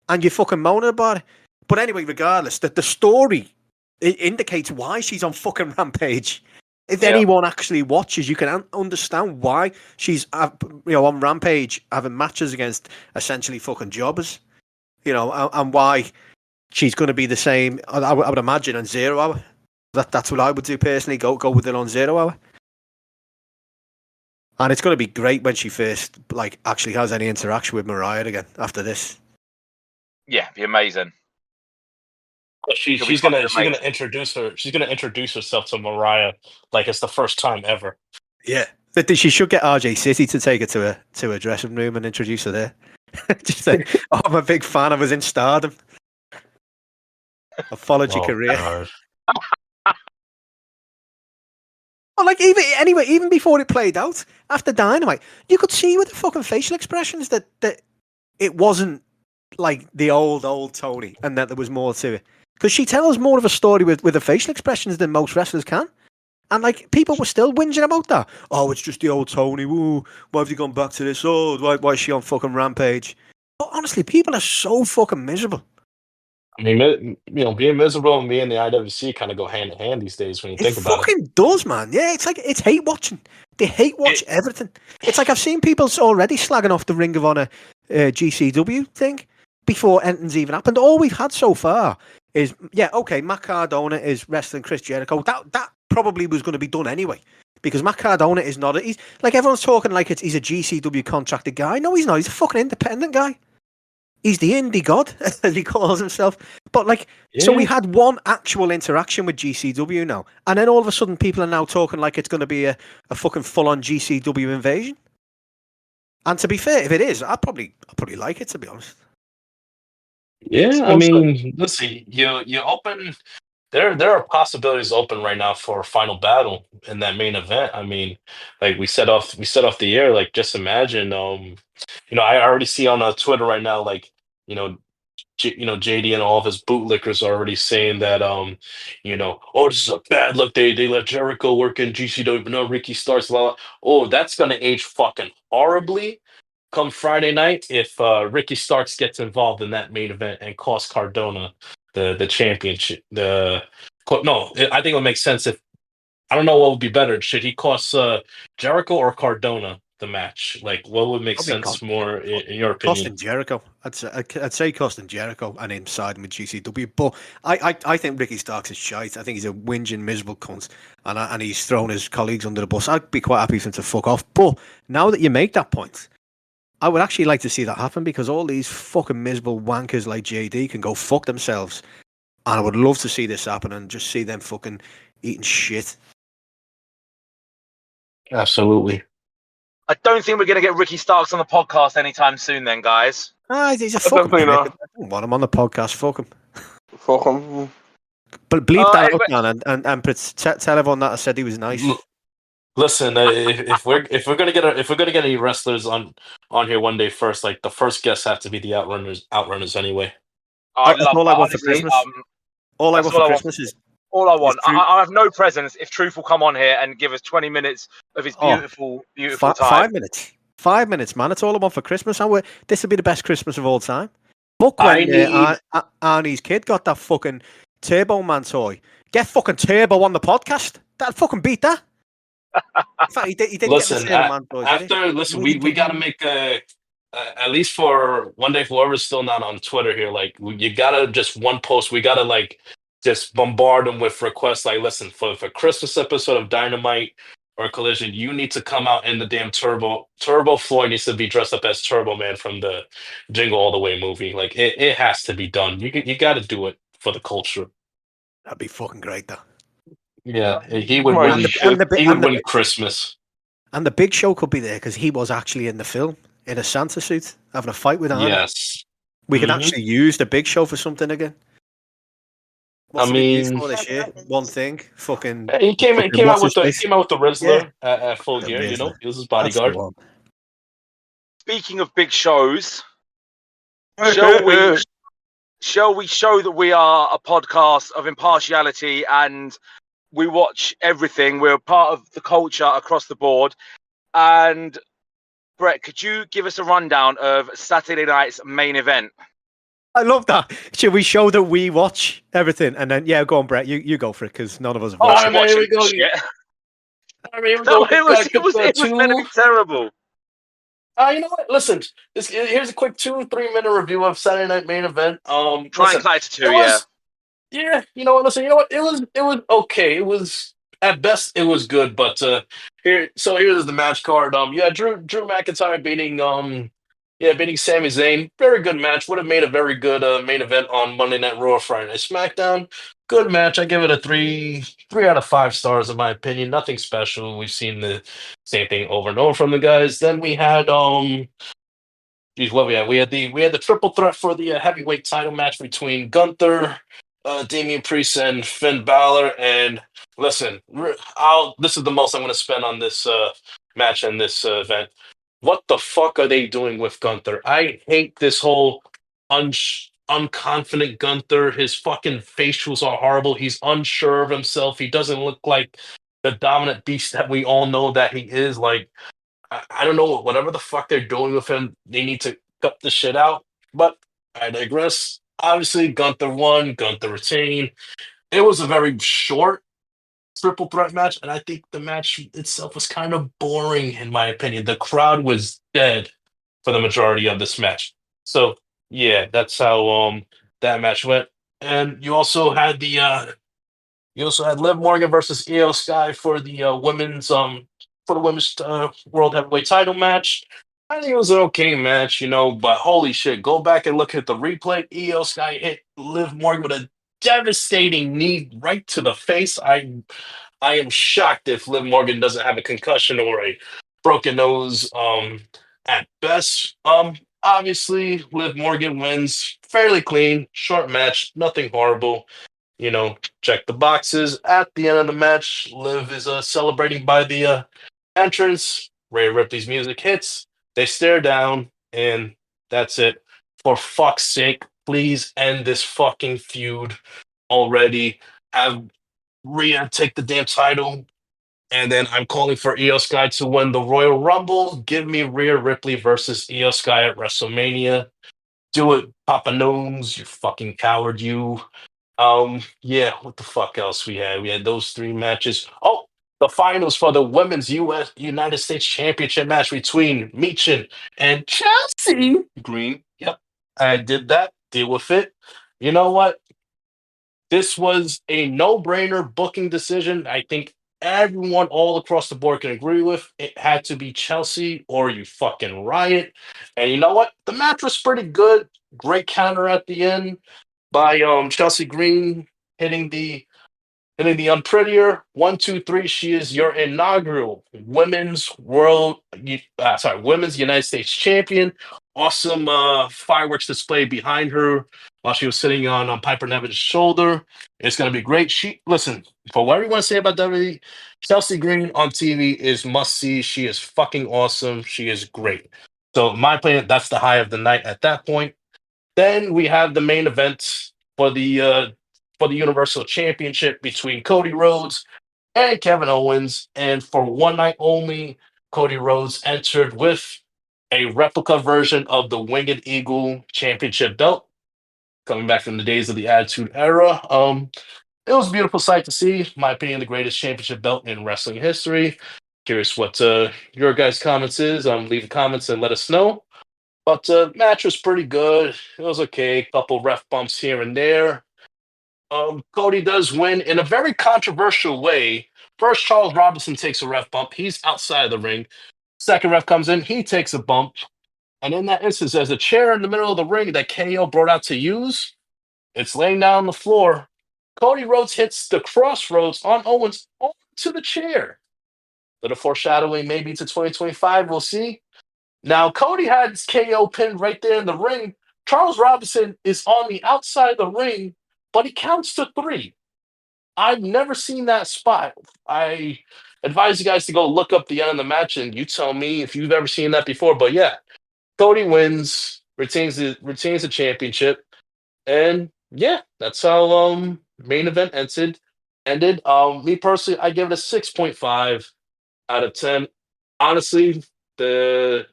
And you're fucking moaning about it. But anyway, regardless, the story it indicates why she's on fucking Rampage. If anyone actually watches, you can understand why she's on Rampage having matches against essentially fucking jobbers, and why she's going to be the same. I would imagine on 0 hour. That's what I would do personally. Go with it on 0 hour, and it's going to be great when she first actually has any interaction with Mariah again after this. Yeah, it'd be amazing. She's gonna introduce herself to Mariah like it's the first time ever. Yeah, but she should get RJ City to take her to a dressing room and introduce her there. Just say, "Oh, I'm a big fan. I was in Stardom. I followed your career." Well, even before it played out after Dynamite, you could see with the fucking facial expressions that it wasn't like the old Tony, and that there was more to it. Because she tells more of a story with the facial expressions than most wrestlers can. And people were still whinging about that. Oh, it's just the old Tony. Woo, why have you gone back to this? Oh, why is she on fucking Rampage? But honestly, people are so fucking miserable. I mean, being miserable and being in the IWC kind of go hand in hand these days when you think about it. It fucking does, man. Yeah, it's hate watching. They hate watch everything. It's like I've seen people already slagging off the Ring of Honor GCW thing before anything's even happened. All we've had so far is, Matt Cardona is wrestling Chris Jericho. That probably was going to be done anyway, because Matt Cardona is not. He's like, everyone's talking like he's a GCW contracted guy. No, he's not. He's a fucking independent guy. He's the indie god, as he calls himself. But so we had one actual interaction with GCW now, and then all of a sudden people are now talking like it's going to be a fucking full-on GCW invasion. And to be fair, if it is, I'd probably like it, to be honest. Yeah, I mean, listen, you open. There are possibilities open right now for a final battle in that main event. I mean, we set off the air. Just imagine, I already see on Twitter right now, JD and all of his bootlickers are already saying that, oh, this is a bad look. They let Jericho work in GCW, but no Ricky Starks. Blah, blah. Oh, that's gonna age fucking horribly come Friday night if Ricky Starks gets involved in that main event and costs Cardona the championship. I think it would make sense if, I don't know what would be better. Should he cost Jericho or Cardona the match? Like, what would make Probably sense more in your opinion? Costin Jericho. I'd say Costin Jericho and him siding with GCW. But I think Ricky Starks is shite. I think he's a whinging, miserable cunt. And he's thrown his colleagues under the bus. I'd be quite happy for him to fuck off. But now that you make that point, I would actually like to see that happen because all these fucking miserable wankers like JD can go fuck themselves. And I would love to see this happen and just see them fucking eating shit. Absolutely. I don't think we're going to get Ricky Starks on the podcast anytime soon, then, guys. He's a fucking prick. I don't want him on the podcast. Fuck him. Fuck him. But bleep that out, man, and tell everyone that I said he was nice. Listen, if we're gonna get any wrestlers on here one day first, like the first guests have to be the Outrunners anyway. I love all that. I want for Christmas. All I want for Christmas is all I want. I have no presents if Truth will come on here and give us 20 minutes of his beautiful time. 5 minutes. 5 minutes, man. It's all I want for Christmas. And this will be the best Christmas of all time. Book when Arnie's kid got that fucking Turbo Man toy. Get fucking Turbo on the podcast. That'd fucking beat that. In fact, he didn't listen, get the Turbo Man toy. Listen, we got to make at least for one day, whoever's still not on Twitter here, like you gotta just one post. We gotta like just bombard them with requests. Like, listen, for Christmas episode of Dynamite or Collision, you need to come out in the damn Turbo. Turbo Floyd needs to be dressed up as Turbo Man from the Jingle All the Way movie. Like, it has to be done. You got to do it for the culture. That'd be fucking great, though. Yeah, he would win. He would win Christmas. And the Big Show could be there because he was actually in the film in a Santa suit having a fight with Arnie. Yes, we can actually use the Big Show for something again. What's for this year? One thing, fucking. He came out with the Rizzler at full gear. You know, he was his bodyguard. Speaking of big shows, shall we show that we are a podcast of impartiality and we watch everything? We're part of the culture across the board. And Brett, could you give us a rundown of Saturday night's main event? I love that. Should we show that we watch everything? And then, go on, Brett. You go for it because none of us have watched it. Here we go. It was meant to be terrible. You know what? Listen, here's a quick 2-3 minute review of Saturday Night Main Event. Try and cut it to 2, yeah. Yeah, you know what? Listen, you know what? It was okay. It was at best it was good, but here's the match card. Yeah, Drew McIntyre beating Sami Zayn. Very good match. Would have made a very good main event on Monday Night Raw, Friday Night SmackDown. Good match. I give it a 3 out of 5 stars in my opinion. Nothing special. We've seen the same thing over and over from the guys. Then we had what we had? We had the triple threat for the heavyweight title match between Gunther, Damian Priest, and Finn Balor. And listen, this is the most I'm going to spend on this match and this event. What the fuck are they doing with Gunther? I hate this whole unconfident Gunther. His fucking facials are horrible. He's unsure of himself. He doesn't look like the dominant beast that we all know that he is. Like, I don't know, whatever the fuck they're doing with him, they need to cut the shit out. But I digress. Obviously, Gunther won. Gunther retained. It was a very short triple threat match, and I think the match itself was kind of boring in my opinion. The crowd was dead for the majority of this match. So yeah, that's how that match went. And you also had Liv Morgan versus Io Sky for the women's world heavyweight title match. I think it was an okay match, but holy shit, go back and look at the replay. Io Sky hit Liv Morgan with a devastating knee right to the face. I am shocked if Liv Morgan doesn't have a concussion or a broken nose at best. Obviously, Liv Morgan wins fairly clean, short match, nothing horrible. Check the boxes. At the end of the match, Liv is celebrating by the entrance. Rhea Ripley's music hits. They stare down, and that's it. For fuck's sake, please end this fucking feud already. Have Rhea take the damn title, and then I'm calling for Io Sky to win the Royal Rumble. Give me Rhea Ripley versus Io Sky at WrestleMania. Do it, Papa Gnomes, you fucking coward, you. Yeah, what the fuck else we had? We had those 3 matches. Oh, the finals for the Women's United States Championship match between Meechin and Chelsea Green. Yep, I did that. Deal with it. You know what? This was a no-brainer booking decision. I think everyone all across the board can agree with. It had to be Chelsea or you fucking riot. And you know what? The match was pretty good. Great counter at the end by Chelsea Green hitting the unprettier 1, 2, 3. She is your inaugural women's United States champion. Awesome fireworks display behind her while she was sitting on Piper Nevin's shoulder. It's gonna be great. Listen, for whatever you want to say about WWE, Chelsea Green on TV is must see. She is fucking awesome. She is great. So in my opinion, that's the high of the night at that point. Then we have the main event for the Universal Championship between Cody Rhodes and Kevin Owens. And for one night only, Cody Rhodes entered with a replica version of the Winged Eagle Championship belt, coming back from the days of the Attitude Era. It was a beautiful sight to see. In my opinion, the greatest championship belt in wrestling history. Curious what your guys' comments is. Leave comments and let us know. But match was pretty good. It was okay. Couple ref bumps here and there. Cody does win in a very controversial way. First, Charles Robinson takes a ref bump. He's outside of the ring. Second ref comes in. He takes a bump. And in that instance, there's a chair in the middle of the ring that KO brought out to use. It's laying down on the floor. Cody Rhodes hits the crossroads on Owens onto the chair. Little foreshadowing maybe to 2025. We'll see. Now, Cody had his KO pinned right there in the ring. Charles Robinson is on the outside of the ring, but he counts to 3. I've never seen that spot. I advise you guys to go look up the end of the match, and you tell me if you've ever seen that before. But yeah, Cody wins, retains the championship, and yeah, that's how main event ended. Me personally, I give it a 6.5 out of 10. Honestly, the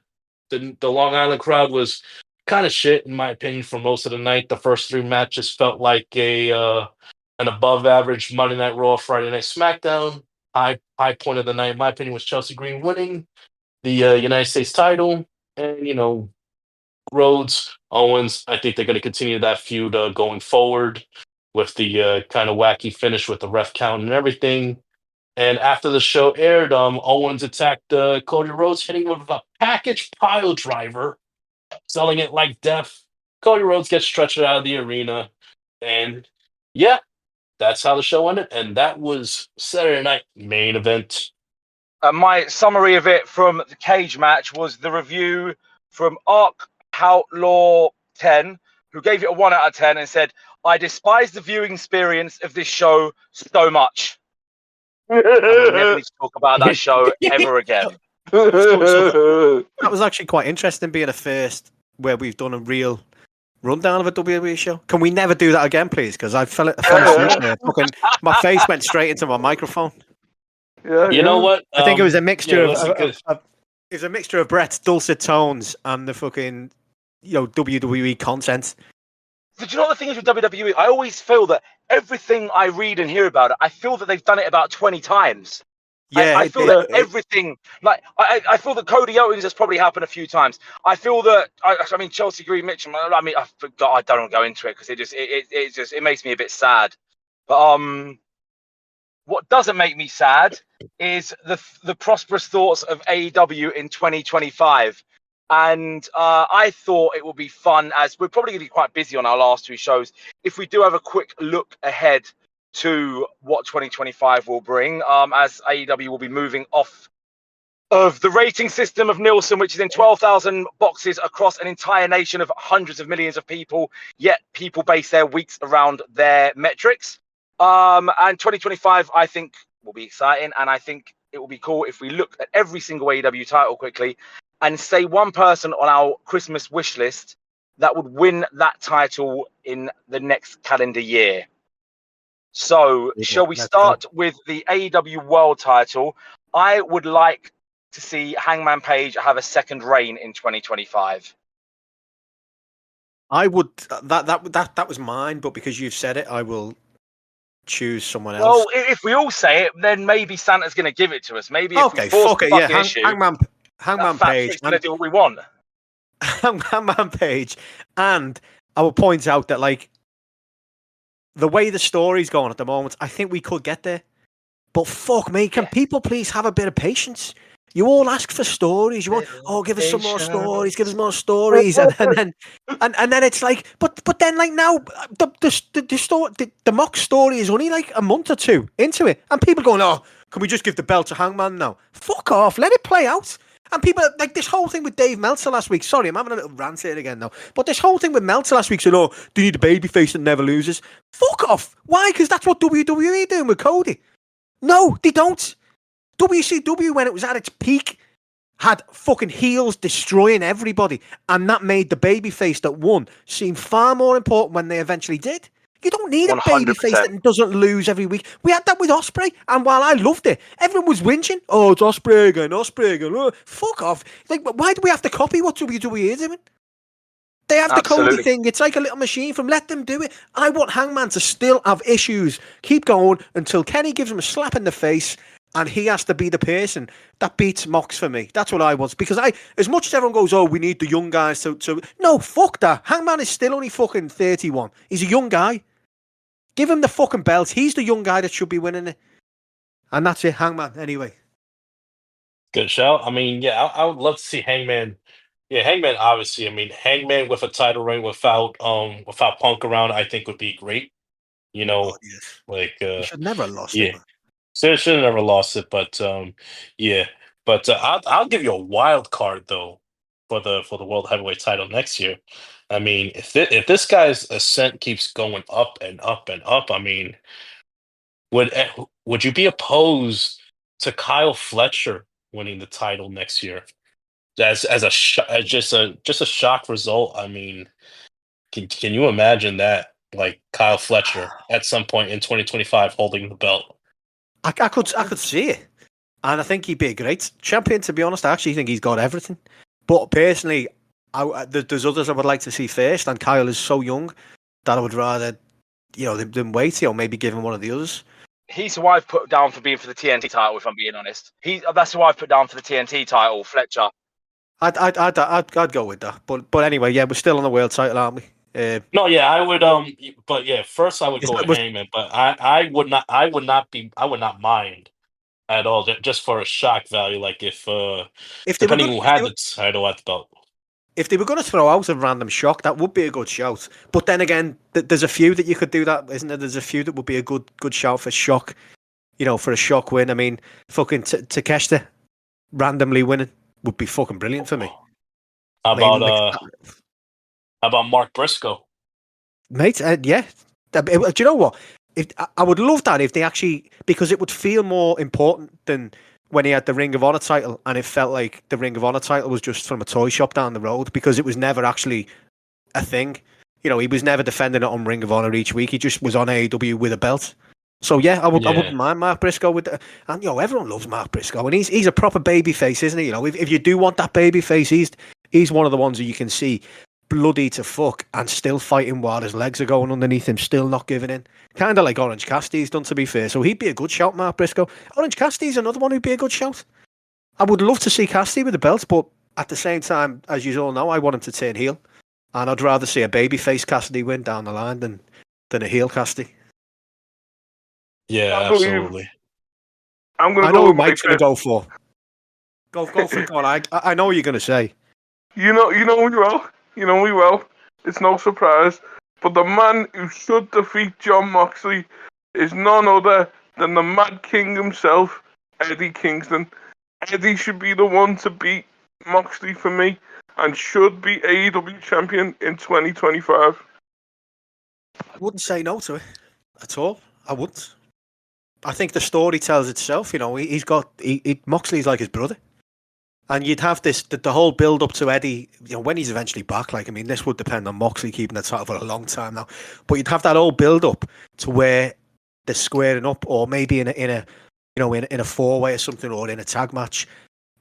Long Island crowd was kind of shit in my opinion for most of the night. The first 3 matches felt like an above average Monday Night Raw, Friday Night SmackDown. High point of the night, in my opinion, was Chelsea Green winning the United States title, and Rhodes, Owens. I think they're going to continue that feud going forward with the kind of wacky finish with the ref count and everything. And after the show aired, Owens attacked Cody Rhodes, hitting him with a package pile driver, selling it like death. Cody Rhodes gets stretched out of the arena. And yeah, that's how the show ended. And that was Saturday night main event. My summary of it from the cage match was the review from Ark Outlaw 10, who gave it a 1 out of 10 and said, "I despise the viewing experience of this show so much. I will never need to talk about that show ever again." That was actually quite interesting, being a first where we've done a real rundown of a WWE show. Can we never do that again, please? Because I fell asleep there. My face went straight into my microphone. Yeah, You know what? I think it was a mixture it was a mixture of Brett's dulcet tones and the fucking WWE content. But you know what the thing is with WWE? I always feel that everything I read and hear about it, I feel that they've done it about 20 times. Yeah, I feel that everything, like, I feel that Cody Owens has probably happened a few times. I feel that, I mean, Chelsea Green Mitchell, I mean, I forgot, I don't want to go into it because it makes me a bit sad. But what doesn't make me sad is the prosperous thoughts of AEW in 2025. And I thought it would be fun, as we're probably going to be quite busy on our last 2 shows, if we do have a quick look ahead to what 2025 will bring, as AEW will be moving off of the rating system of Nielsen, which is in 12,000 boxes across an entire nation of hundreds of millions of people, yet people base their weeks around their metrics. And 2025, I think, will be exciting, and I think it will be cool if we look at every single AEW title quickly and say one person on our Christmas wish list that would win that title in the next calendar year. So, shall we start with the AEW World title? I would like to see Hangman Page have a second reign in 2025. I would. That was mine, but because you've said it, I will choose someone else. Well, if we all say it, then maybe Santa's going to give it to us. Maybe if we force the fucking issue, Hangman Page. Going to do what we want. Hangman Page, and I will point out that like the way the story's going at the moment, I think we could get there. But fuck me, can people please have a bit of patience? You all ask for stories. You want, give us some more stories. Give us more stories, and then it's like, but then like now the Mox story is only like a month or two into it, and people going, can we just give the belt to Hangman now? Fuck off, let it play out. And people like this whole thing with Dave Meltzer last week. Sorry, I'm having a little rant here again now. But this whole thing with Meltzer last week said, do you need a babyface that never loses? Fuck off. Why? Because that's what WWE doing with Cody. No, they don't. WCW, when it was at its peak, had fucking heels destroying everybody, and that made the babyface that won seem far more important when they eventually did. You don't need a 100%. babyface that doesn't lose every week. We had that with Ospreay, and while I loved it, everyone was whinging. Oh, it's Ospreay again. Oh, fuck off. Like, why do we have to copy what WWE is doing? They have the Cody thing. It's like a little machine from let them do it. I want Hangman to still have issues. Keep going until Kenny gives him a slap in the face and he has to be the person that beats Mox for me. That's what I want. Because as much as everyone goes, we need the young guys to... No, fuck that. Hangman is still only fucking 31. He's a young guy. Give him the fucking belt. He's the young guy that should be winning it. And that's it, Hangman, anyway. Good shout. I mean, yeah, I would love to see Hangman. Yeah, Hangman, obviously. I mean, Hangman with a title reign without Punk around, I think would be great. You know, he should never have lost it. So should have never lost it, but yeah. But I'll give you a wild card though for the World Heavyweight title next year. I mean, if this guy's ascent keeps going up and up and up, I mean, would you be opposed to Kyle Fletcher winning the title next year as just a shock result? I mean, can you imagine that, like Kyle Fletcher at some point in 2025 holding the belt? I could see it, and I think he'd be a great champion. To be honest, I actually think he's got everything. But personally, there's others I would like to see first, and Kyle is so young that I would rather, than wait, maybe give him one of the others. He's who I've put down for being for the TNT title. If I'm being honest, that's who I've put down for the TNT title, Fletcher. I'd go with that. But anyway, yeah, we're still on the world title, aren't we? No, yeah, I would. But yeah, first I would go with Hangman, but I would not mind at all, just for a shock value. Like if depending who had the title at the belt. If they were going to throw out a random shock, that would be a good shout. But then again, there's a few that you could do that, isn't there? There's a few that would be a good shout for shock. For a shock win. I mean, fucking Takeshita randomly winning would be fucking brilliant for me. How about Mark Briscoe? Mate, yeah. Do you know what? I would love that if they actually... Because it would feel more important than when he had the Ring of Honor title, and it felt like the Ring of Honor title was just from a toy shop down the road, because it was never actually a thing. He was never defending it on Ring of Honor each week. He just was on AEW with a belt. So yeah, I wouldn't mind Mark Briscoe with and everyone loves Mark Briscoe, and he's a proper babyface, isn't he? If you do want that babyface, he's one of the ones that you can see bloody to fuck and still fighting while his legs are going underneath him, still not giving in. Kind of like Orange Cassidy's done, to be fair. So he'd be a good shout, Mark Briscoe. Orange Cassidy's another one who'd be a good shout. I would love to see Cassidy with the belt, but at the same time, as you all know, I want him to turn heel, and I'd rather see a babyface Cassidy win down the line than a heel Cassidy. Yeah, absolutely. I know who Mike's going to go for. Go for it. Go on. I know what you're going to say. You know me well. You know me well. It's no surprise. But the man who should defeat Jon Moxley is none other than the Mad King himself, Eddie Kingston. Eddie should be the one to beat Moxley for me, and should be AEW champion in 2025. I wouldn't say no to it at all. I wouldn't. I think the story tells itself. Moxley's like his brother. And you'd have the whole build up to Eddie, when he's eventually back. Like, I mean, this would depend on Moxley keeping the title for a long time now. But you'd have that whole build up to where they're squaring up, or maybe in a 4-way or something, or in a tag match,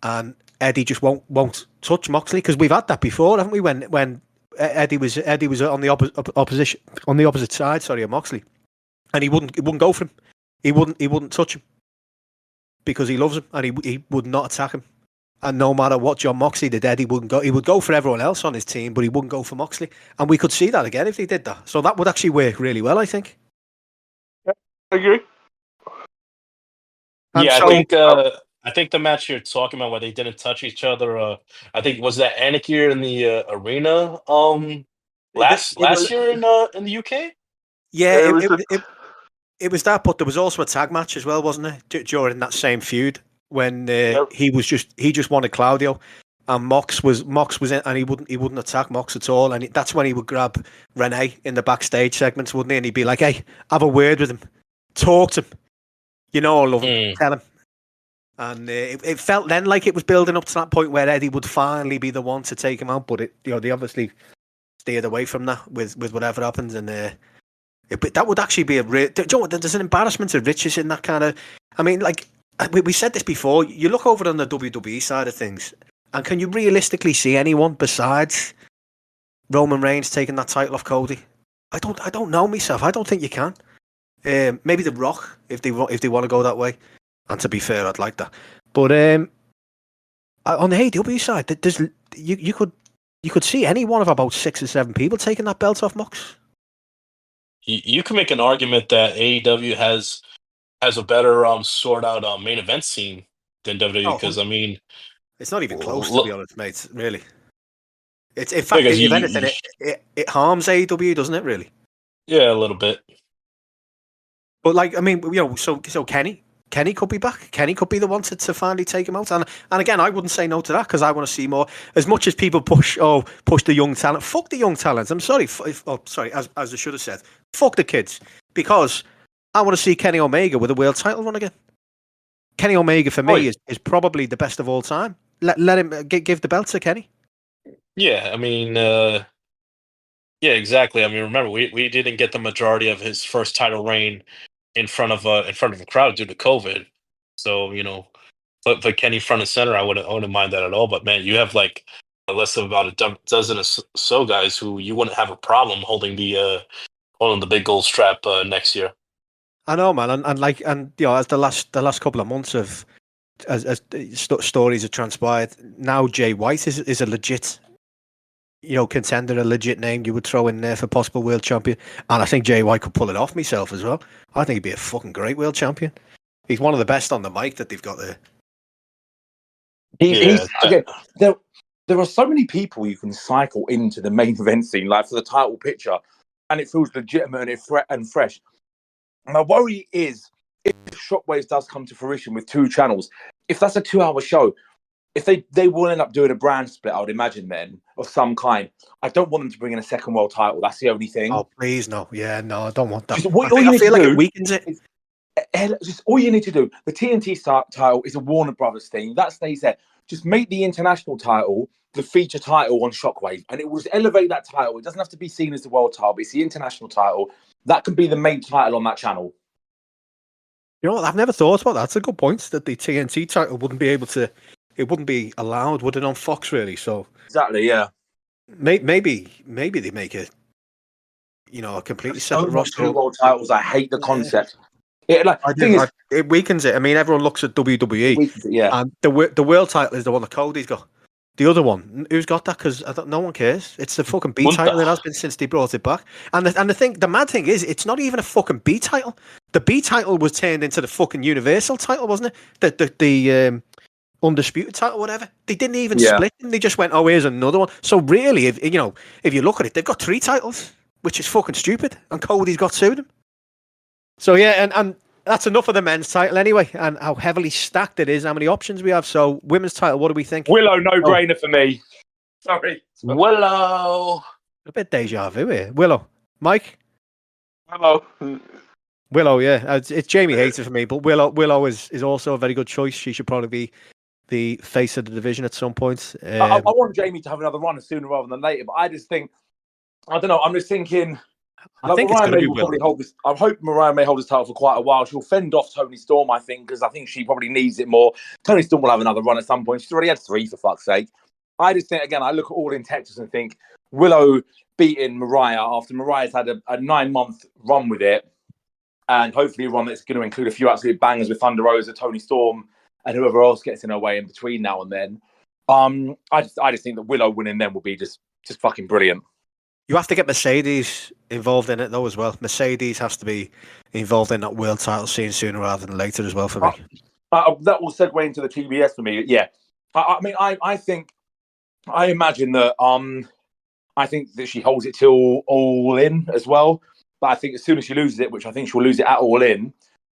and Eddie just won't touch Moxley, because we've had that before, haven't we? When Eddie was on the opposite side, of Moxley, and he wouldn't go for him. He wouldn't touch him because he loves him, and he would not attack him. And no matter what Jon Moxley did, Eddie wouldn't go. He would go for everyone else on his team, but he wouldn't go for Moxley. And we could see that again if he did that. So that would actually work really well, I think. Yeah, I agree. And yeah, so, I think the match you're talking about where they didn't touch each other. I think was that Anarchy in the arena last year in the UK. Yeah, it was that, but there was also a tag match as well, wasn't it? During that same feud when he just wanted Claudio, and Mox was in, and he wouldn't attack Mox at all, and that's when he would grab Renee in the backstage segments, wouldn't he? And he'd be like, "Hey, have a word with him, talk to him, I love him, tell him." And it felt then like it was building up to that point where Eddie would finally be the one to take him out, but they obviously steered away from that with whatever happens, and that would actually be a real. There's an embarrassment of riches in that kind of. I mean, like we said this before. You look over on the WWE side of things, and can you realistically see anyone besides Roman Reigns taking that title off Cody? I don't know myself. I don't think you can. Maybe The Rock if they want to go that way. And to be fair, I'd like that. But on the AEW side, you could see any one of about 6 or 7 people taking that belt off Mox. You can make an argument that AEW has a better sort out main event scene than WWE because I mean it's not even close to be honest, mate. Really, it's in fact if anything, it harms AEW, doesn't it? Really? Yeah, a little bit. But like, I mean, so Kenny could be back. Kenny could be the one to finally take him out. And again, I wouldn't say no to that because I want to see more. As much as people push the young talent, fuck the young talents. I'm sorry. As I should have said, fuck the kids. Because I want to see Kenny Omega with a world title run again. Kenny Omega for me is probably the best of all time. Let him give the belt to Kenny. Yeah, I mean, yeah, exactly. I mean, remember we didn't get the majority of his first title reign in front of a crowd due to COVID. So but Kenny front and center, I wouldn't mind that at all. But man, you have like a list of about a dozen or so guys who you wouldn't have a problem holding the big gold strap next year. I know, man, and as the last couple of months of as stories have transpired, now Jay White is a legit contender, a legit name you would throw in there for possible world champion. And I think Jay White could pull it off myself as well. I think he'd be a fucking great world champion. He's one of the best on the mic that they've got there. Again, there are so many people you can cycle into the main event scene, like for the title picture, and it feels legitimate and fresh. My worry is if Shockwaves does come to fruition with 2 channels, if that's a 2-hour show, if they will end up doing a brand split, I would imagine then, of some kind. I don't want them to bring in a second world title. That's the only thing. Oh, please, no. Yeah, no, I don't want that. I feel like it weakens it. Just all you need to do, the TNT title is a Warner Brothers thing. That stays there. Just make the international title the feature title on Shockwave, and it will just elevate that title. It doesn't have to be seen as the world title, but it's the international title. That can be the main title on that channel. I've never thought about that. That's a good point, that the TNT title wouldn't be able to... It wouldn't be allowed, would it, on Fox, really? So exactly, yeah. Maybe they make it, a completely separate roster. 2 world titles. I hate the concept. It weakens it. I mean, everyone looks at WWE, and the world title is the one that Cody's got. The other one, who's got that? Because no one cares. It's the fucking B title. It has been since they brought it back. And the mad thing is, it's not even a fucking B title. The B title was turned into the fucking Universal title, wasn't it? The undisputed title, whatever. They didn't even split them. They just went, oh, here's another one. So really, if you look at it, they've got 3 titles, which is fucking stupid. And Cody's got 2 of them. So yeah, and that's enough of the men's title anyway, and how heavily stacked it is, how many options we have. So women's title, what do we think? Willow, no-brainer for me. Sorry. Willow. A bit deja vu here. Willow. Mike? Willow, yeah. It's Jamie Hayter for me, but Willow is also a very good choice. She should probably be the face of the division at some point. I want Jamie to have another run sooner rather than later, but I just think, I don't know, I'm just thinking... I think Mariah May will probably hold this. I hope Mariah may hold this title for quite a while. She'll fend off Toni Storm, I think, because I think she probably needs it more. Toni Storm will have another run at some point. She's already had 3, for fuck's sake. I just think, again, I look at All in Texas and think Willow beating Mariah after Mariah's had a 9-month run with it. and hopefully one that's going to include a few absolute bangers with Thunder Rosa, Tony Storm, and whoever else gets in her way in between now and then. I just think that Willow winning them will be just fucking brilliant. You have to get Mercedes involved in it though as well. Mercedes has to be involved in that world title scene sooner rather than later as well for me. That will segue into the TBS for me. Yeah, I mean, I imagine that I think that she holds it till All In as well. But I think as soon as she loses it, which I think she'll lose it at All In,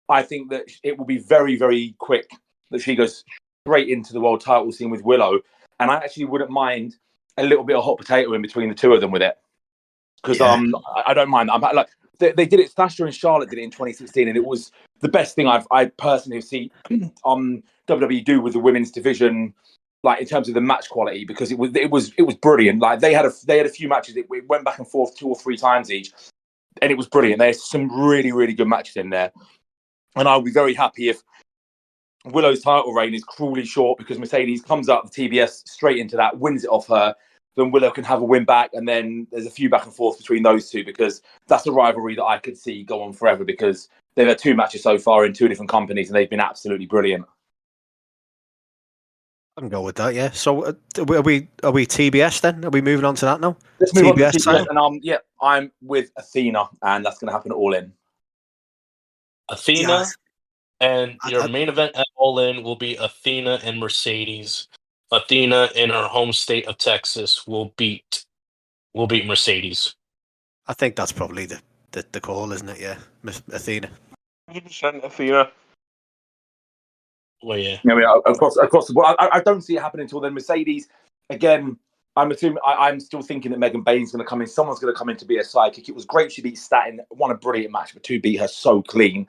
I think that it will be very, very quick that she goes straight into the world title scene with Willow. And I actually wouldn't mind a little bit of hot potato in between the two of them with it. Because I don't mind. I'm like they did it. Sasha and Charlotte did it in 2016, and it was the best thing I personally have seen WWE do with the women's division, like in terms of the match quality, because it was brilliant. Like they had a few matches. It went back and forth 2 or 3 times each, and it was brilliant. There's some really, really good matches in there, and I'll be very happy if Willow's title reign is cruelly short because Mercedes comes out of the TBS straight into that, wins it off her. Then Willow can have a win back, and then there's a few back and forth between those two because that's a rivalry that I could see go on forever because they've had 2 matches so far in 2 different companies and they've been absolutely brilliant. I can go with that, yeah. So are we TBS then? Are we moving on to that now? Let's move on to TBS, and I'm with Athena, and that's going to happen All In. Athena, and your main event at All In will be Athena and Mercedes. Athena in her home state of Texas will beat Mercedes. I think that's probably the call, isn't it? Yeah, Athena. 100% Athena. Well, yeah. Across the board. I don't see it happening until then. Mercedes, again, I'm still thinking that Megan Bain's going to come in. Someone's going to come in to be a sidekick. It was great she beat Statin, won a brilliant match, but 2 beat her so clean.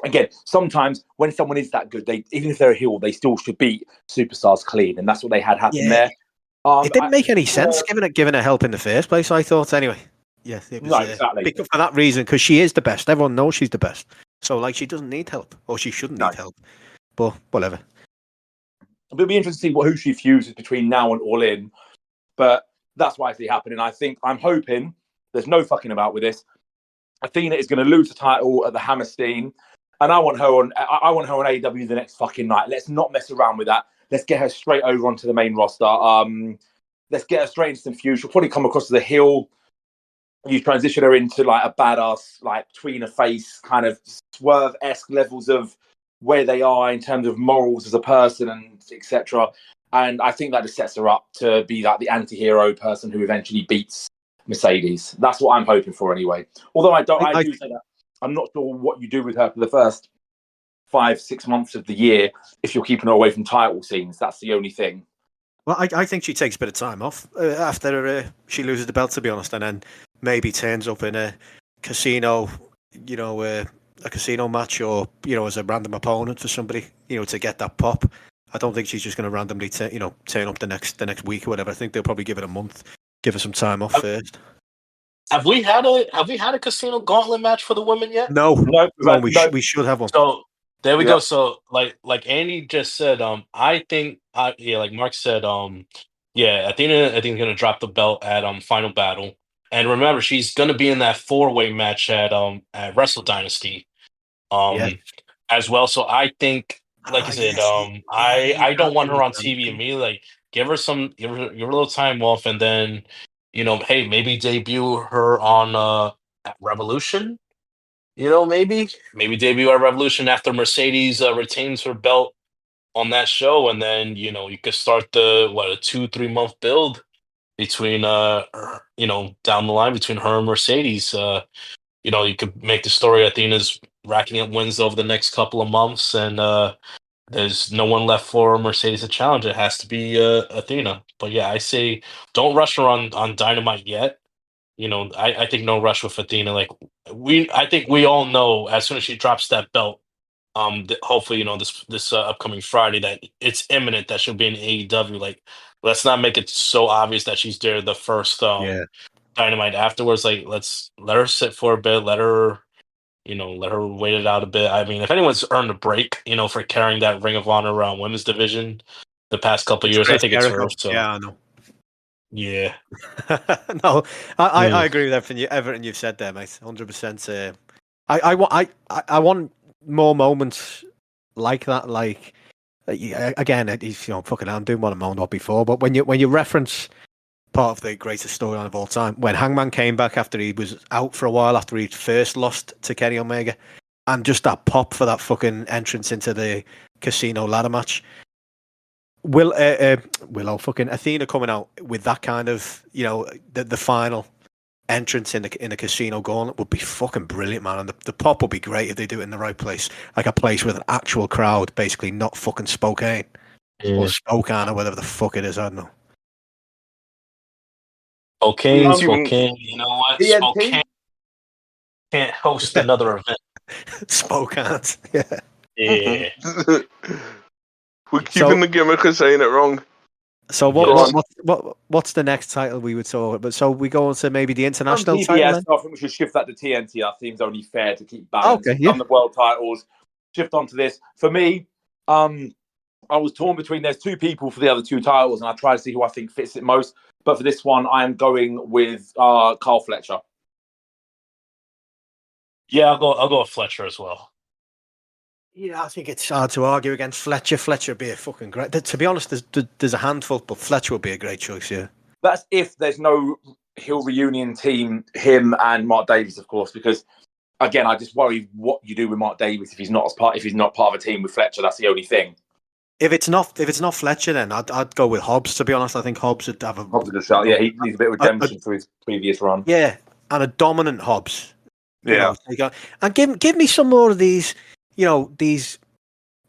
Again, sometimes when someone is that good, they even if they're a heel, they still should beat superstars clean, and that's what they had happen there. It didn't make any sense giving her help in the first place. I thought anyway. Yeah, it was exactly for that reason because she is the best. Everyone knows she's the best, so like she doesn't need help or she shouldn't need help. But whatever. It'll be interesting to see who she fuses between now and All In, but that's what I see happening. I'm hoping there's no fucking about with this. Athena is going to lose the title at the Hammerstein. And I want her on AEW the next fucking night. Let's not mess around with that. Let's get her straight over onto the main roster. Let's get her straight into some feud. She'll probably come across as a heel. You transition her into like a badass, like tweener face, kind of Swerve-esque levels of where they are in terms of morals as a person and etc. And I think that just sets her up to be like the anti-hero person who eventually beats Mercedes. That's what I'm hoping for anyway. Although I do say that. I'm not sure what you do with her for the first 5-6 months of the year if you're keeping her away from title scenes. That's the only thing. Well, I think she takes a bit of time off after she loses the belt, to be honest, and then maybe turns up in a casino, a casino match or, as a random opponent for somebody, to get that pop. I don't think she's just going to randomly turn up the next week or whatever. I think they'll probably give it a month, give her some time off first. Have we had a casino gauntlet match for the women yet? No. We should have one. So there we go. So like Andy just said, I think like Mark said, Athena's gonna drop the belt at Final Battle. And remember, she's gonna be in that 4-way match at Wrestle Dynasty. As well. So I think, like I said, I don't want her on TV immediately. Like give her a little time off and then hey, maybe debut her on at Revolution. Maybe debut at Revolution after Mercedes retains her belt on that show, and then you could start a 2-3 month build between her, down the line between her and Mercedes. You could make the story Athena's racking up wins over the next couple of months, and there's no one left for Mercedes to challenge. It has to be Athena. But yeah, I say don't rush her on Dynamite yet. I think no rush with Athena. I think we all know as soon as she drops that belt, hopefully this upcoming Friday that it's imminent that she'll be in AEW. Like, let's not make it so obvious that she's there the first Dynamite afterwards. Like, let's let her sit for a bit. Let her wait it out a bit. I mean, if anyone's earned a break, for carrying that Ring of Honor women's division the past couple of years, I think it's her. So. Yeah, I know. Yeah. No, I agree with everything you've said there, mate. 100%. I want more moments like that. Like again, fucking, I'm doing what I moaned about before. But when you reference part of the greatest storyline of all time, when Hangman came back after he was out for a while after he first lost to Kenny Omega, and just that pop for that fucking entrance into the casino ladder match. Willow, fucking Athena coming out with that kind of, the final entrance in the casino gauntlet would be fucking brilliant, man. And the pop would be great if they do it in the right place, like a place with an actual crowd, basically, not fucking Spokane or Spokane or whatever the fuck it is. I don't know. Spokane. You know what? TNT? Spokane can't host another event. Spokane, Yeah. We're keeping the gimmick of saying it wrong. So what's the next title we would talk about? But so we go on to maybe the international title. I think we should shift that to TNT. That seems only fair to keep balance. Okay, yeah. On the world titles, shift onto this. For me, I was torn between there's two people for the other two titles, and I try to see who I think fits it most. But for this one, I am going with Kyle Fletcher. Yeah, I'll go with Fletcher as well. Yeah, I think it's hard to argue against Fletcher. Fletcher would be a fucking great. To be honest, there's a handful, but Fletcher would be a great choice. Yeah, that's if there's no heel reunion team, him and Mark Davis, of course. Because again, I just worry what you do with Mark Davis if he's not part of a team with Fletcher. That's the only thing. If it's not Fletcher, then I'd go with Hobbs. To be honest, I think Hobbs would have Hobbs would shout. Yeah, he needs a bit of redemption for his previous run. Yeah, and a dominant Hobbs. Yeah, and give me some more of these. These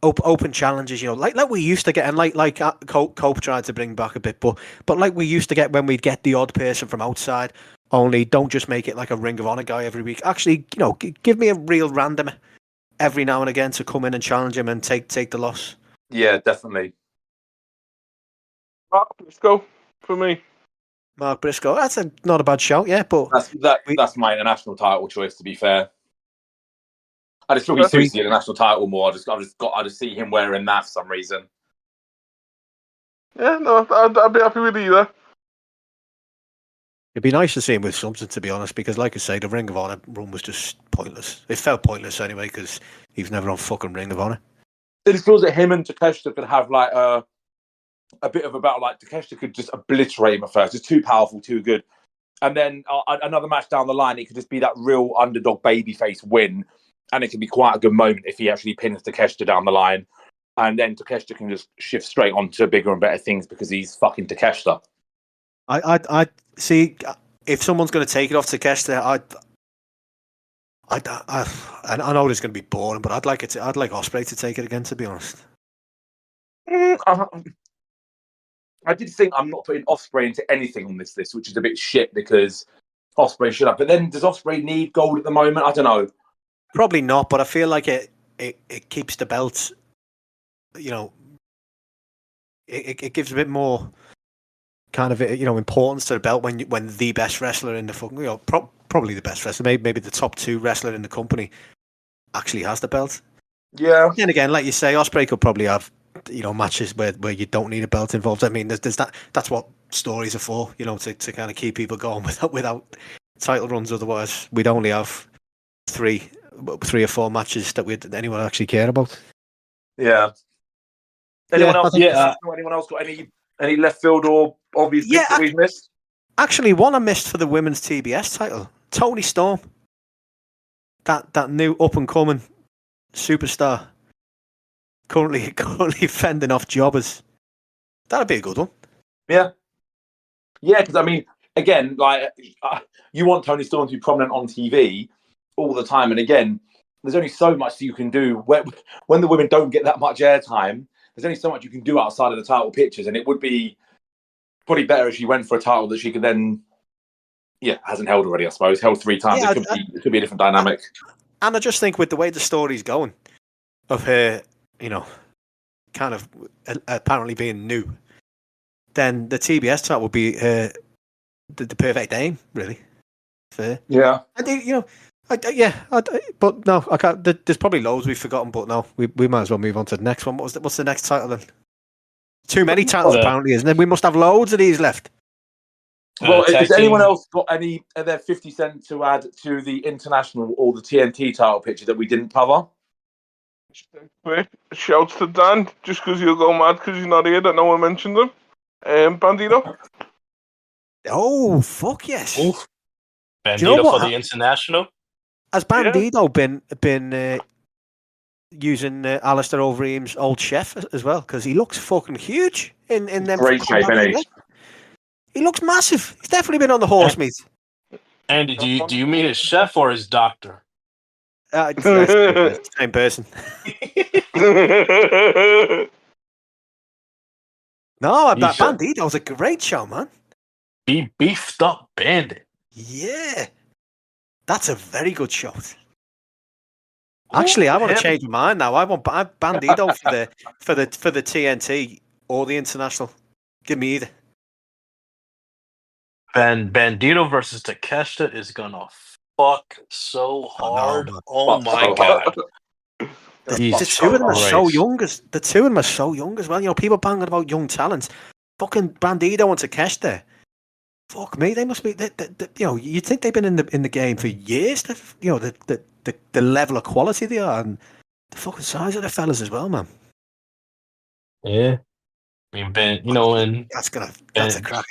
open challenges, like we used to get, and like Cope tried to bring back a bit, but like we used to get when we'd get the odd person from outside. Only don't just make it like a Ring of Honor guy every week. Actually, give me a real random every now and again to come in and challenge him and take the loss. Yeah, definitely. Mark Briscoe for me. Mark Briscoe, that's not a bad shout, yeah, but that's my international title choice. To be fair. I just feel he's suited to the national title more. I just see him wearing that for some reason. Yeah, no, I'd be happy with either. It'd be nice to see him with something, to be honest, because like I say, the Ring of Honor run was just pointless. It felt pointless anyway, because he was never on fucking Ring of Honor. It just feels that him and Takeshita could have like a bit of a battle. Like Takeshita could just obliterate him at first. It's too powerful, too good. And then another match down the line, it could just be that real underdog babyface win. And it can be quite a good moment if he actually pins Takeshita down the line. And then Takeshita can just shift straight on to bigger and better things because he's fucking Takeshita. I see, if someone's going to take it off Takeshita, I know it's going to be boring, but I'd like Ospreay to take it again, to be honest. I did think I'm not putting Ospreay into anything on this list, which is a bit shit because Ospreay should have. But then does Ospreay need gold at the moment? I don't know. Probably not, but I feel like it keeps the belt, it gives a bit more kind of importance to the belt when the best wrestler in the fucking probably the best wrestler, maybe the top two wrestler in the company actually has the belt. Yeah. And again, like you say, Ospreay could probably have matches where you don't need a belt involved. I mean, there's that. That's what stories are for, to kind of keep people going without title runs. Otherwise, we'd only have three or four matches that anyone actually care about. Yeah. Anyone else got any left field or obvious things that we've missed? Actually, one I missed for the women's TBS title, Toni Storm. That new up and coming superstar, currently fending off jobbers. That'd be a good one. Yeah. Yeah, because I mean, again, like you want Toni Storm to be prominent on TV all the time, and again, there's only so much you can do when the women don't get that much airtime. There's only so much you can do outside of the title pictures, and it would be probably better if she went for a title that she could then, hasn't held already. I suppose held 3 times. Yeah, it could be a different dynamic. And I just think with the way the story's going, of her, kind of apparently being new, then the TBS title would be the perfect aim, really. Fair. Yeah. I do, but no, I can't. There's probably loads we've forgotten, but no, we might as well move on to the next one. What's the next title then? Too many titles apparently, isn't there? We must have loads of these left. Well, tag has anyone team. else got any of their 50 cents to add to the international or the TNT title picture that we didn't cover? Quick, shouts to Dan, just because you'll go mad because he's not here that no one mentioned him. Bandito. Oh, fuck yes. Oof. Do you know Bandito what? for the international. Has Bandito been using Alistair Overeem's old chef as well? Because he looks fucking huge in them. Great shape, isn't he? He looks massive. He's definitely been on the horse meat. Andy, do you mean his chef or his doctor? It's the same person. No, that Bandito's a great show, man. Beefed up bandit. Yeah, that's a very good show. Actually, I want to change my mind now. I want Bandito for the TNT or the international. Give me either. Bandito versus Takeshita is gonna fuck so hard. man. Oh my god. The two of them are so young as well. You know, people banging about young talent. Fucking Bandito and Takeshita. Fuck me, they must be. You know, you'd think they've been in the game for years. You know, the level of quality they are, and the fucking size of the fellas as well, man. Yeah, I mean, and that's a crack.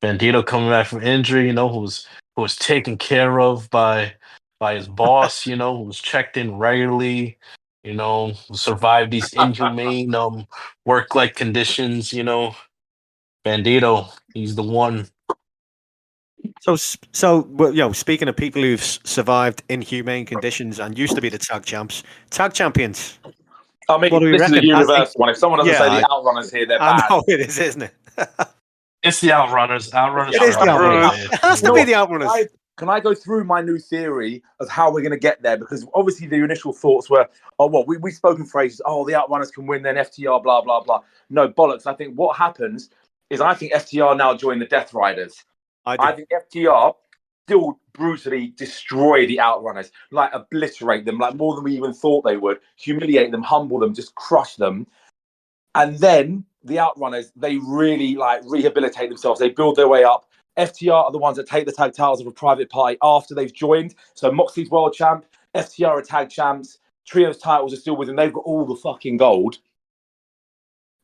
Bandito coming back from injury, who was taken care of by his boss, who was checked in regularly, who survived these inhumane work-like conditions, Bandito, he's the one. So well, speaking of people who've survived inhumane conditions and used to be the tag champions. I mean, this is a universal one. If someone doesn't say the Outrunners here, they're bad. I know it is, isn't it? It's the Outrunners. It is the Outrunners. It has to be the Outrunners. Can I go through my new theory of how we're going to get there? Because obviously the initial thoughts were, we've spoken phrases, the Outrunners can win, then FTR, blah, blah, blah. No, bollocks. I think what happens is I think FTR now join the Death Riders. I think FTR still brutally destroy the Outrunners, like obliterate them, like more than we even thought they would, humiliate them, humble them, just crush them. And then the Outrunners, they really like rehabilitate themselves. They build their way up. FTR are the ones that take the tag titles of a private party after they've joined. So Moxley's world champ, FTR are tag champs, Trios titles are still with them. They've got all the fucking gold.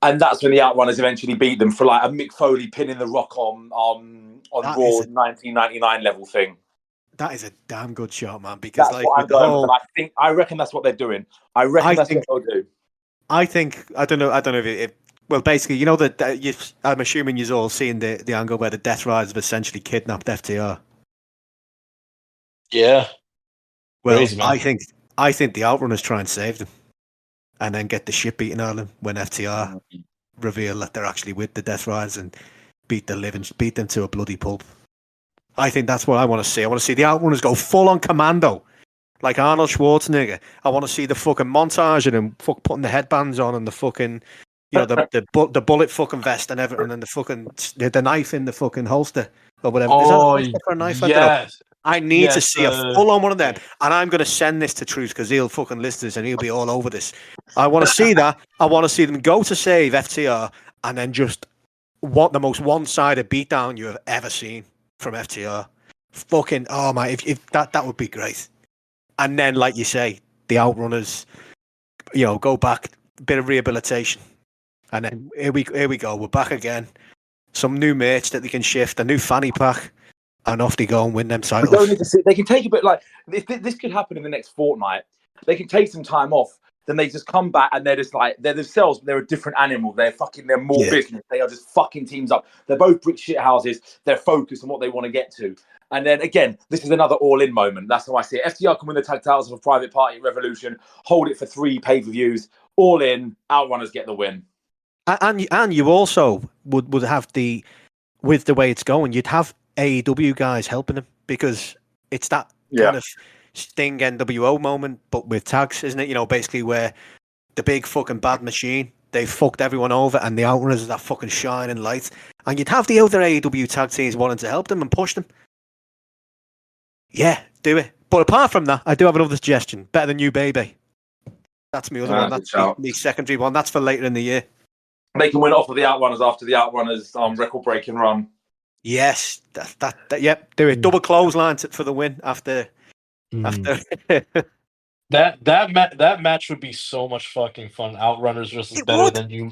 And that's when the Outrunners eventually beat them for like a Mick Foley pinning the Rock on Raw 1999 level thing. That is a damn good shot, man. Because that's what I'm going with. I reckon that's what they're doing. I reckon that's what they'll do. I don't know if well, basically, that I'm assuming you've all seen the angle where the Death Riders have essentially kidnapped FTR. Yeah. Well, crazy, I think the Outrunners try and save them, and then get the shit beaten out of them when FTR reveal that they're actually with the Death Riders and beat them to a bloody pulp. I think that's what I want to see. I want to see the Outrunners go full on commando, like Arnold Schwarzenegger. I want to see the fucking montage of them putting the headbands on and the fucking, the bullet fucking vest and everything, and the fucking the knife in the fucking holster or whatever. Is that a holster for a knife? Yes. I need to see a full on one of them, and I'm going to send this to Truth because he'll fucking listen to this and he'll be all over this. I want to see that. I want to see them go to save FTR and then just the most one-sided beatdown you have ever seen from FTR. Fucking if that would be great. And then, like you say, the Outrunners, go back, bit of rehabilitation, and then here we go. We're back again. Some new merch that they can shift, a new fanny pack. And off they go and win them titles. Don't need to see, they can take a bit like this could happen in the next fortnight. They can take some time off, then they just come back and they're just like they're themselves. They're a different animal. They're more business. They are just fucking teams up. They're both brick shit houses. They're focused on what they want to get to. And then again, this is another all-in moment. That's how I see it. FTR can win the tag titles of a private party at Revolution. Hold it for 3 pay-per-views. All in. Outrunners get the win. And you also would have with the way it's going, you'd have AEW guys helping him because it's that kind of Sting NWO moment, but with tags, isn't it? Basically where the big fucking bad machine, they fucked everyone over, and the Outrunners is that fucking shining light, and you'd have the other AEW tag teams wanting to help them and push them. Yeah, do it. But apart from that, I do have another suggestion. Better than New Baby. That's my other one. That's the secondary one. That's for later in the year. They can win off of the Outrunners after the Outrunners record-breaking run. Yes, yep. Do it. Double clothesline for the win after. That match would be so much fucking fun. Outrunners versus It Better would. Than You.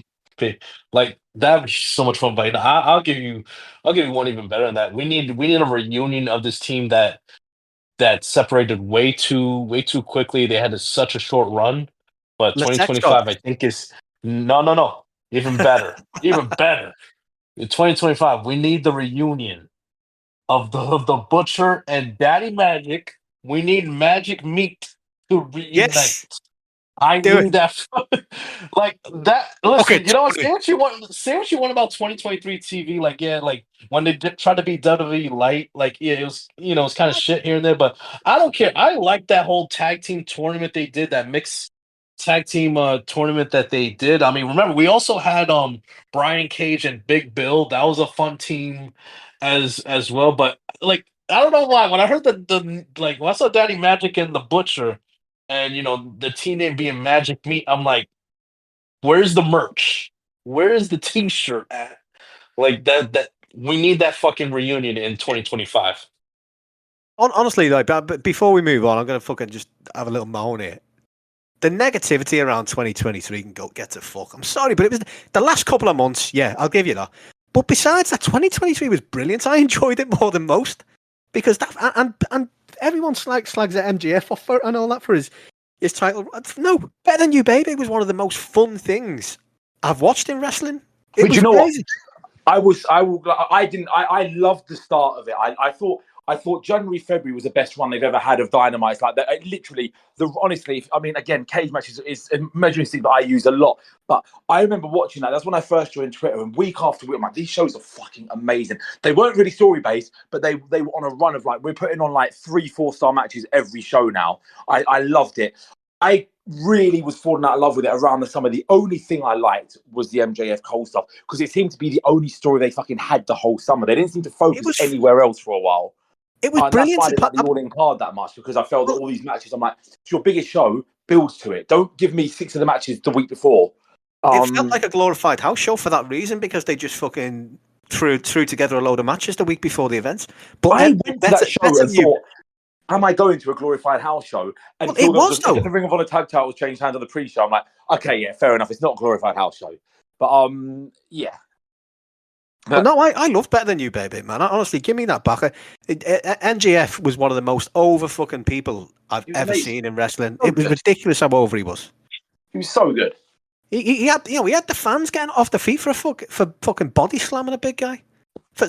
Like that would be so much fun. But I'll give you one even better than that. We need a reunion of this team that separated way too quickly. They had such a short run, but Let's 2025 I think is no even better, even better. In 2025 we need the reunion of the Butcher and Daddy Magic. We need Magic Meat to reunite. Yes. I Do need that. Like that. Listen, Okay, you know what? Say what you want. Say what you want about 2023 TV. Like when they tried to be WWE light. Like it was, it's kind of shit here and there. But I don't care. I like that whole tag team tournament they did. That mixed tag team tournament that they did. I mean, remember we also had Brian Cage and Big Bill. That was a fun team as well. But like I don't know why when I heard the when I saw Daddy Magic and the Butcher. And the team name being Magic Meat, I'm like, where's the merch? Where is the T-shirt at? Like that we need that fucking reunion in 2025. Honestly, but before we move on, I'm gonna fucking just have a little moan here. The negativity around 2023 can get to fuck. I'm sorry, but it was the last couple of months. Yeah, I'll give you that. But besides that, 2023 was brilliant. I enjoyed it more than most because that and everyone slags at MJF off and all that for his title. No, Better Than You, Baby was one of the most fun things I've watched in wrestling. But you know crazy. What? I loved the start of it. I thought January, February was the best run they've ever had of Dynamite. Like that, literally. Honestly, I mean, again, cage matches is a measuring stick that I use a lot. But I remember watching that. That's when I first joined Twitter, and week after week, I'm like, these shows are fucking amazing. They weren't really story based, but they were on a run of we're putting on 3-4 star matches every show now. I loved it. I really was falling out of love with it around the summer. The only thing I liked was the MJF Cole stuff because it seemed to be the only story they fucking had the whole summer. They didn't seem to focus anywhere else for a while. It was brilliant. That's why I didn't like the all-in card that much because I felt that all these matches, I'm like, it's your biggest show, builds to it. Don't give me 6 of the matches the week before. It felt like a glorified house show for that reason because they just fucking threw together a load of matches the week before the events. But I went to that show and thought, am I going to a glorified house show? And it was though. The Ring of Honor tag titles changed hands on the pre-show. I'm like, okay, yeah, fair enough. It's not a glorified house show, but yeah. But no, I love Better Than You, Baby, man. Honestly, give me that back. NGF was one of the most over fucking people I've ever seen in wrestling. It was ridiculous how over he was. He was so good. He had the fans getting off the feet for fucking body slamming a big guy. For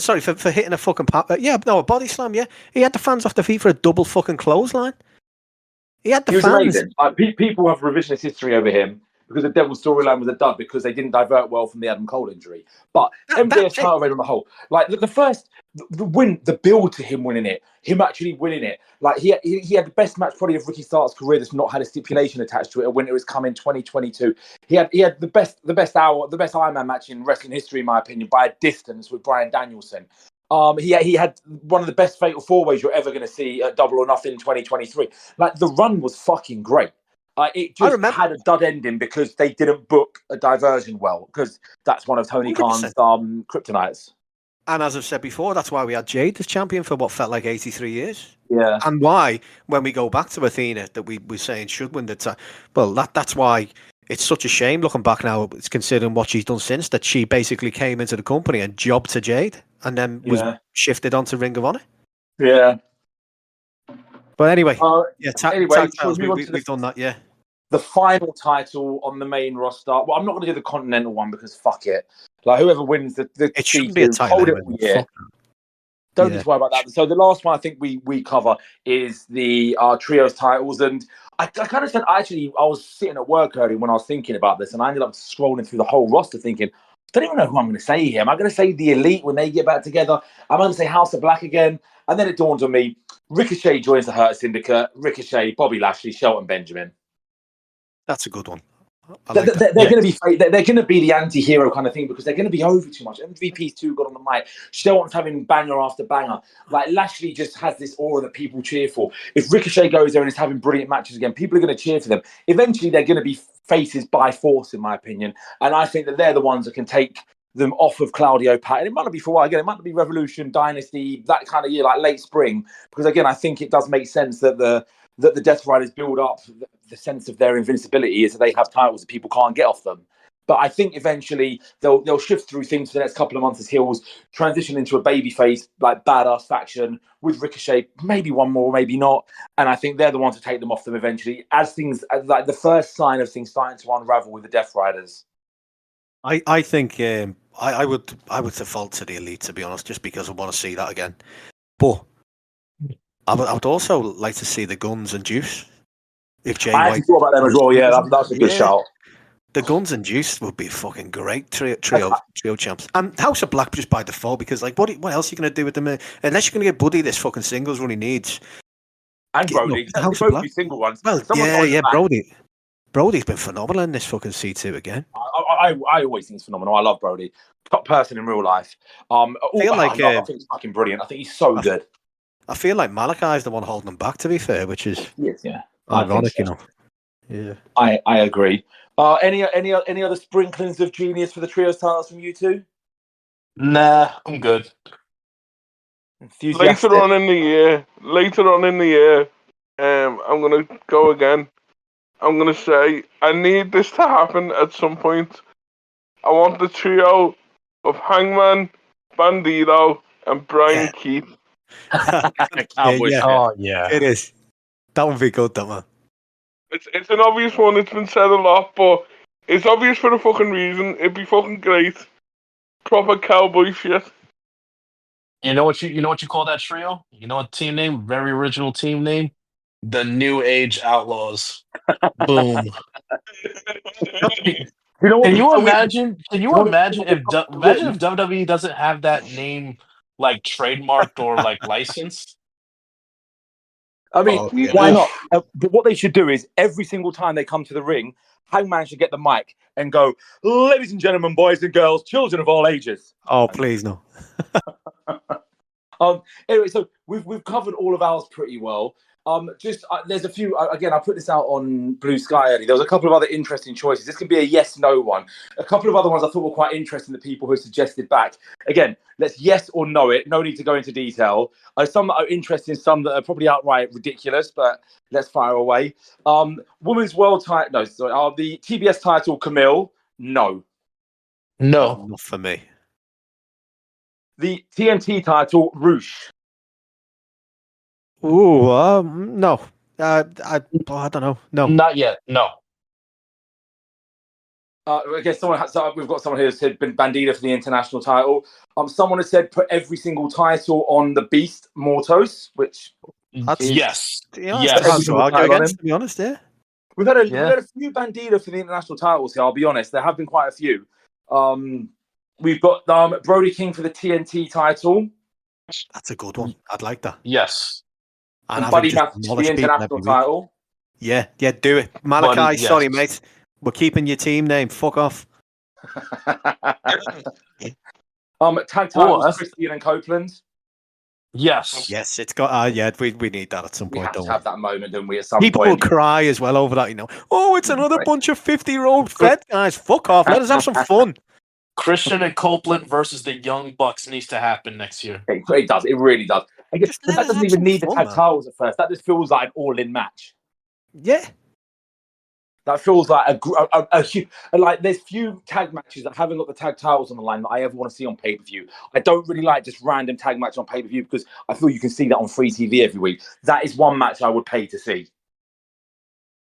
hitting a fucking a body slam. Yeah, he had the fans off the feet for a double fucking clothesline. He was amazing. People have revisionist history over him because the Devil storyline was a dud because they didn't divert well from the Adam Cole injury. But MJF's title reign on the whole, the win, the build to him winning it, him actually winning it. He had the best match probably of Ricky Stark's career that's not had a stipulation attached to it. When it was coming 2022, he had the best Iron Man match in wrestling history, in my opinion, by a distance with Bryan Danielson. He had one of the best fatal 4-ways you're ever going to see at Double or Nothing in 2023. The run was fucking great. It just had a dud ending because they didn't book a diversion well, because that's one of Tony 100%. Khan's kryptonites. And as I've said before, that's why we had Jade as champion for what felt like 83 years. Yeah. And why, when we go back to Athena, that we were saying should win the title. Well, that's why it's such a shame looking back now, it's considering what she's done since, that she basically came into the company and jobbed to Jade and then was shifted onto Ring of Honor. Yeah. But anyway, we've done that, yeah. The final title on the main roster. Well, I'm not going to do the Continental one because fuck it. Whoever wins it shouldn't be a title. Don't need to worry about that. So the last one I think we cover is the trios titles, and I kind of said I was sitting at work earlier when I was thinking about this, and I ended up scrolling through the whole roster thinking, I don't even know who I'm going to say here. Am I going to say the Elite when they get back together? Am I going to say House of Black again? And then it dawned on me, Ricochet joins the Hurt Syndicate. Ricochet, Bobby Lashley, Shelton Benjamin. That's a good one. They're going to be the anti-hero kind of thing because they're going to be over too much. MVP's too good on the mic. Shelton's having banger after banger. Lashley just has this aura that people cheer for. If Ricochet goes there and is having brilliant matches again, people are going to cheer for them. Eventually, they're going to be faces by force, in my opinion. And I think that they're the ones that can take them off of Claudio Pat. And it might not be for a while. Again, it might not be Revolution, Dynasty, that kind of year, like late spring. Because again, I think it does make sense that the Death Riders build up the sense of their invincibility is that they have titles that people can't get off them. But I think eventually they'll shift through things for the next couple of months as heels, transition into a babyface, like badass faction with Ricochet, maybe one more, maybe not. And I think they're the ones to take them off them eventually, as like the first sign of things starting to unravel with the Death Riders. I think I would default to the Elite, to be honest, just because I want to see that again. But I would also like to see the Guns and Juice. If Jay I actually thought about them as well. Yeah, that's a good shout. The Guns and Juice would be fucking great trio champs. And House of Black just by default, because like what else are you going to do with them? Unless you're going to get Buddy this fucking singles run he needs. And Brody. House both of Black. be single ones. Well, yeah, Brody. Brody's been phenomenal in this fucking C2 again. I always think he's phenomenal. I love Brody. Top person in real life. I think he's fucking brilliant. I think he's so good. I feel like Malachi's the one holding him back, to be fair, which is ironic, you know. Yeah, I agree. Any other sprinklings of genius for the trios titles from you two? Nah, I'm good. Later on in the year, I'm gonna go again. I'm gonna say I need this to happen at some point. I want the trio of Hangman, Bandito, and Brian Keith. Oh yeah, it is. That would be good, that man. It's an obvious one. It's been said a lot, but it's obvious for a fucking reason. It'd be fucking great. Proper cowboy shit. You know what you call that trio? You know what team name? Very original team name. The New Age Outlaws. Boom. Can you imagine if WWE doesn't have that name like trademarked or like licensed? I mean, why not? But what they should do is every single time they come to the ring, Hangman should get the mic and go, "Ladies and gentlemen, boys and girls, children of all ages." Oh, please no. Anyway, so we've covered all of ours pretty well. There's a few. Again, I put this out on Blue Sky early. There was a couple of other interesting choices. This can be a yes/no one. A couple of other ones I thought were quite interesting. The people who suggested back. Again, let's yes or no it. No need to go into detail. Some that are interesting, some that are probably outright ridiculous. But let's fire away. Women's World title. No, sorry. The TBS title, Camille. No. Not for me. The TNT title, Roosh. Ooh, no. I don't know. No, not yet. No. I guess we've got someone here who said Bandito for the international title. Someone has said put every single title on the Beast Mortos, which yes. Yes. To be honest, yeah. We've had a few Bandito for the international titles here. I'll be honest, there have been quite a few. We've got Brody King for the TNT title. That's a good one. I'd like that. Yes. And Buddy Matthews for the international title. Yeah, do it. Malachi, sorry, mate. We're keeping your team name. Fuck off. Tag titles, Christian and Copeland. Yes. Yes, it's got. We need that at some point. We have to have that moment, don't we? At some People point. will cry as well over that. You know. Oh, it's another bunch of 50-year-old fed guys. Fuck off. Let us have some fun. Christian and Copeland versus the Young Bucks needs to happen next year. It does. It really does. I guess that doesn't even need the tag titles at first. That just feels like an all-in match. Yeah. That feels like like there's few tag matches that haven't got the tag titles on the line that I ever want to see on pay-per-view. I don't really like just random tag match on pay-per-view because I feel you can see that on free TV every week. That is one match I would pay to see.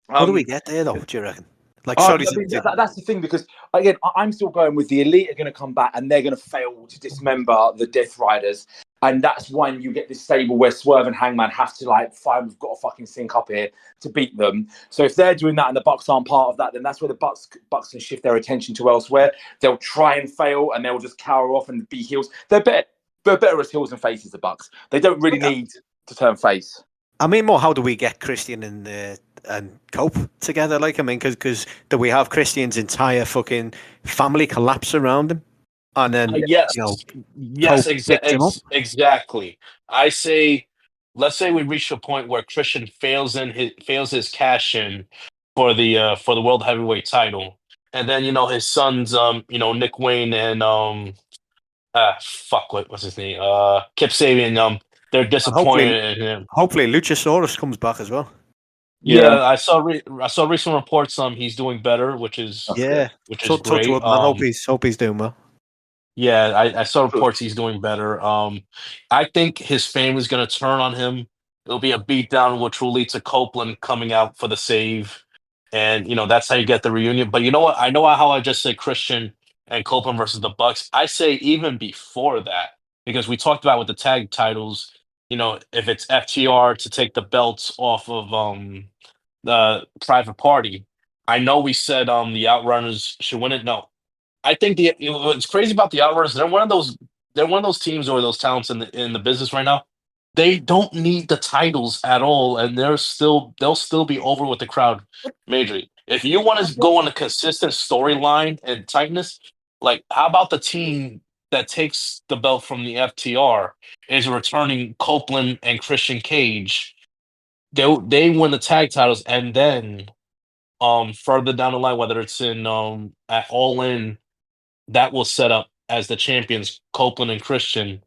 How do we get there though? Do you reckon? Like, that's the thing, because again, I'm still going with the Elite are going to come back and they're going to fail to dismember the Death Riders, and that's when you get this stable where Swerve and Hangman have to we've got to fucking sync up here to beat them. So if they're doing that and the Bucks aren't part of that, then that's where the Bucks can shift their attention to elsewhere. They'll try and fail and they'll just cower off and be heels. They're better as heels and faces, the Bucks. They don't really need to turn face. I mean, more, how do we get Christian and Cope together? Like, I mean, because do we have Christian's entire fucking family collapse around him? And then, exactly. I say, let's say we reach a point where Christian fails his cash in for the world heavyweight title. and then his sons, Nick Wayne and what's his name? Kip Sabian. They're And hopefully, disappointed in him. hopefully Luchasaurus comes back as well. Yeah, I saw recent reports. He's doing better, which is Touch great. wood, man. Hope he's doing well. Yeah, I saw reports he's doing better. I think his family's going to turn on him. It'll be a beatdown, which will lead to Copeland coming out for the save, and that's how you get the reunion. But you know what? I know how I just said Christian and Copeland versus the Bucks. I say even before that, because we talked about with the tag titles. If it's FTR to take the belts off of the Private Party, I know we said the Outrunners should win it. No, I think what's crazy about the Outrunners, they're one of those teams or those talents in the business right now. They don't need the titles at all, and they'll still be over with the crowd majorly. If you want to go on a consistent storyline and tightness, like how about the team that takes the belt from the FTR is returning Copeland and Christian Cage. They win the tag titles, and then further down the line, whether it's in at All In, that will set up as the champions Copeland and Christian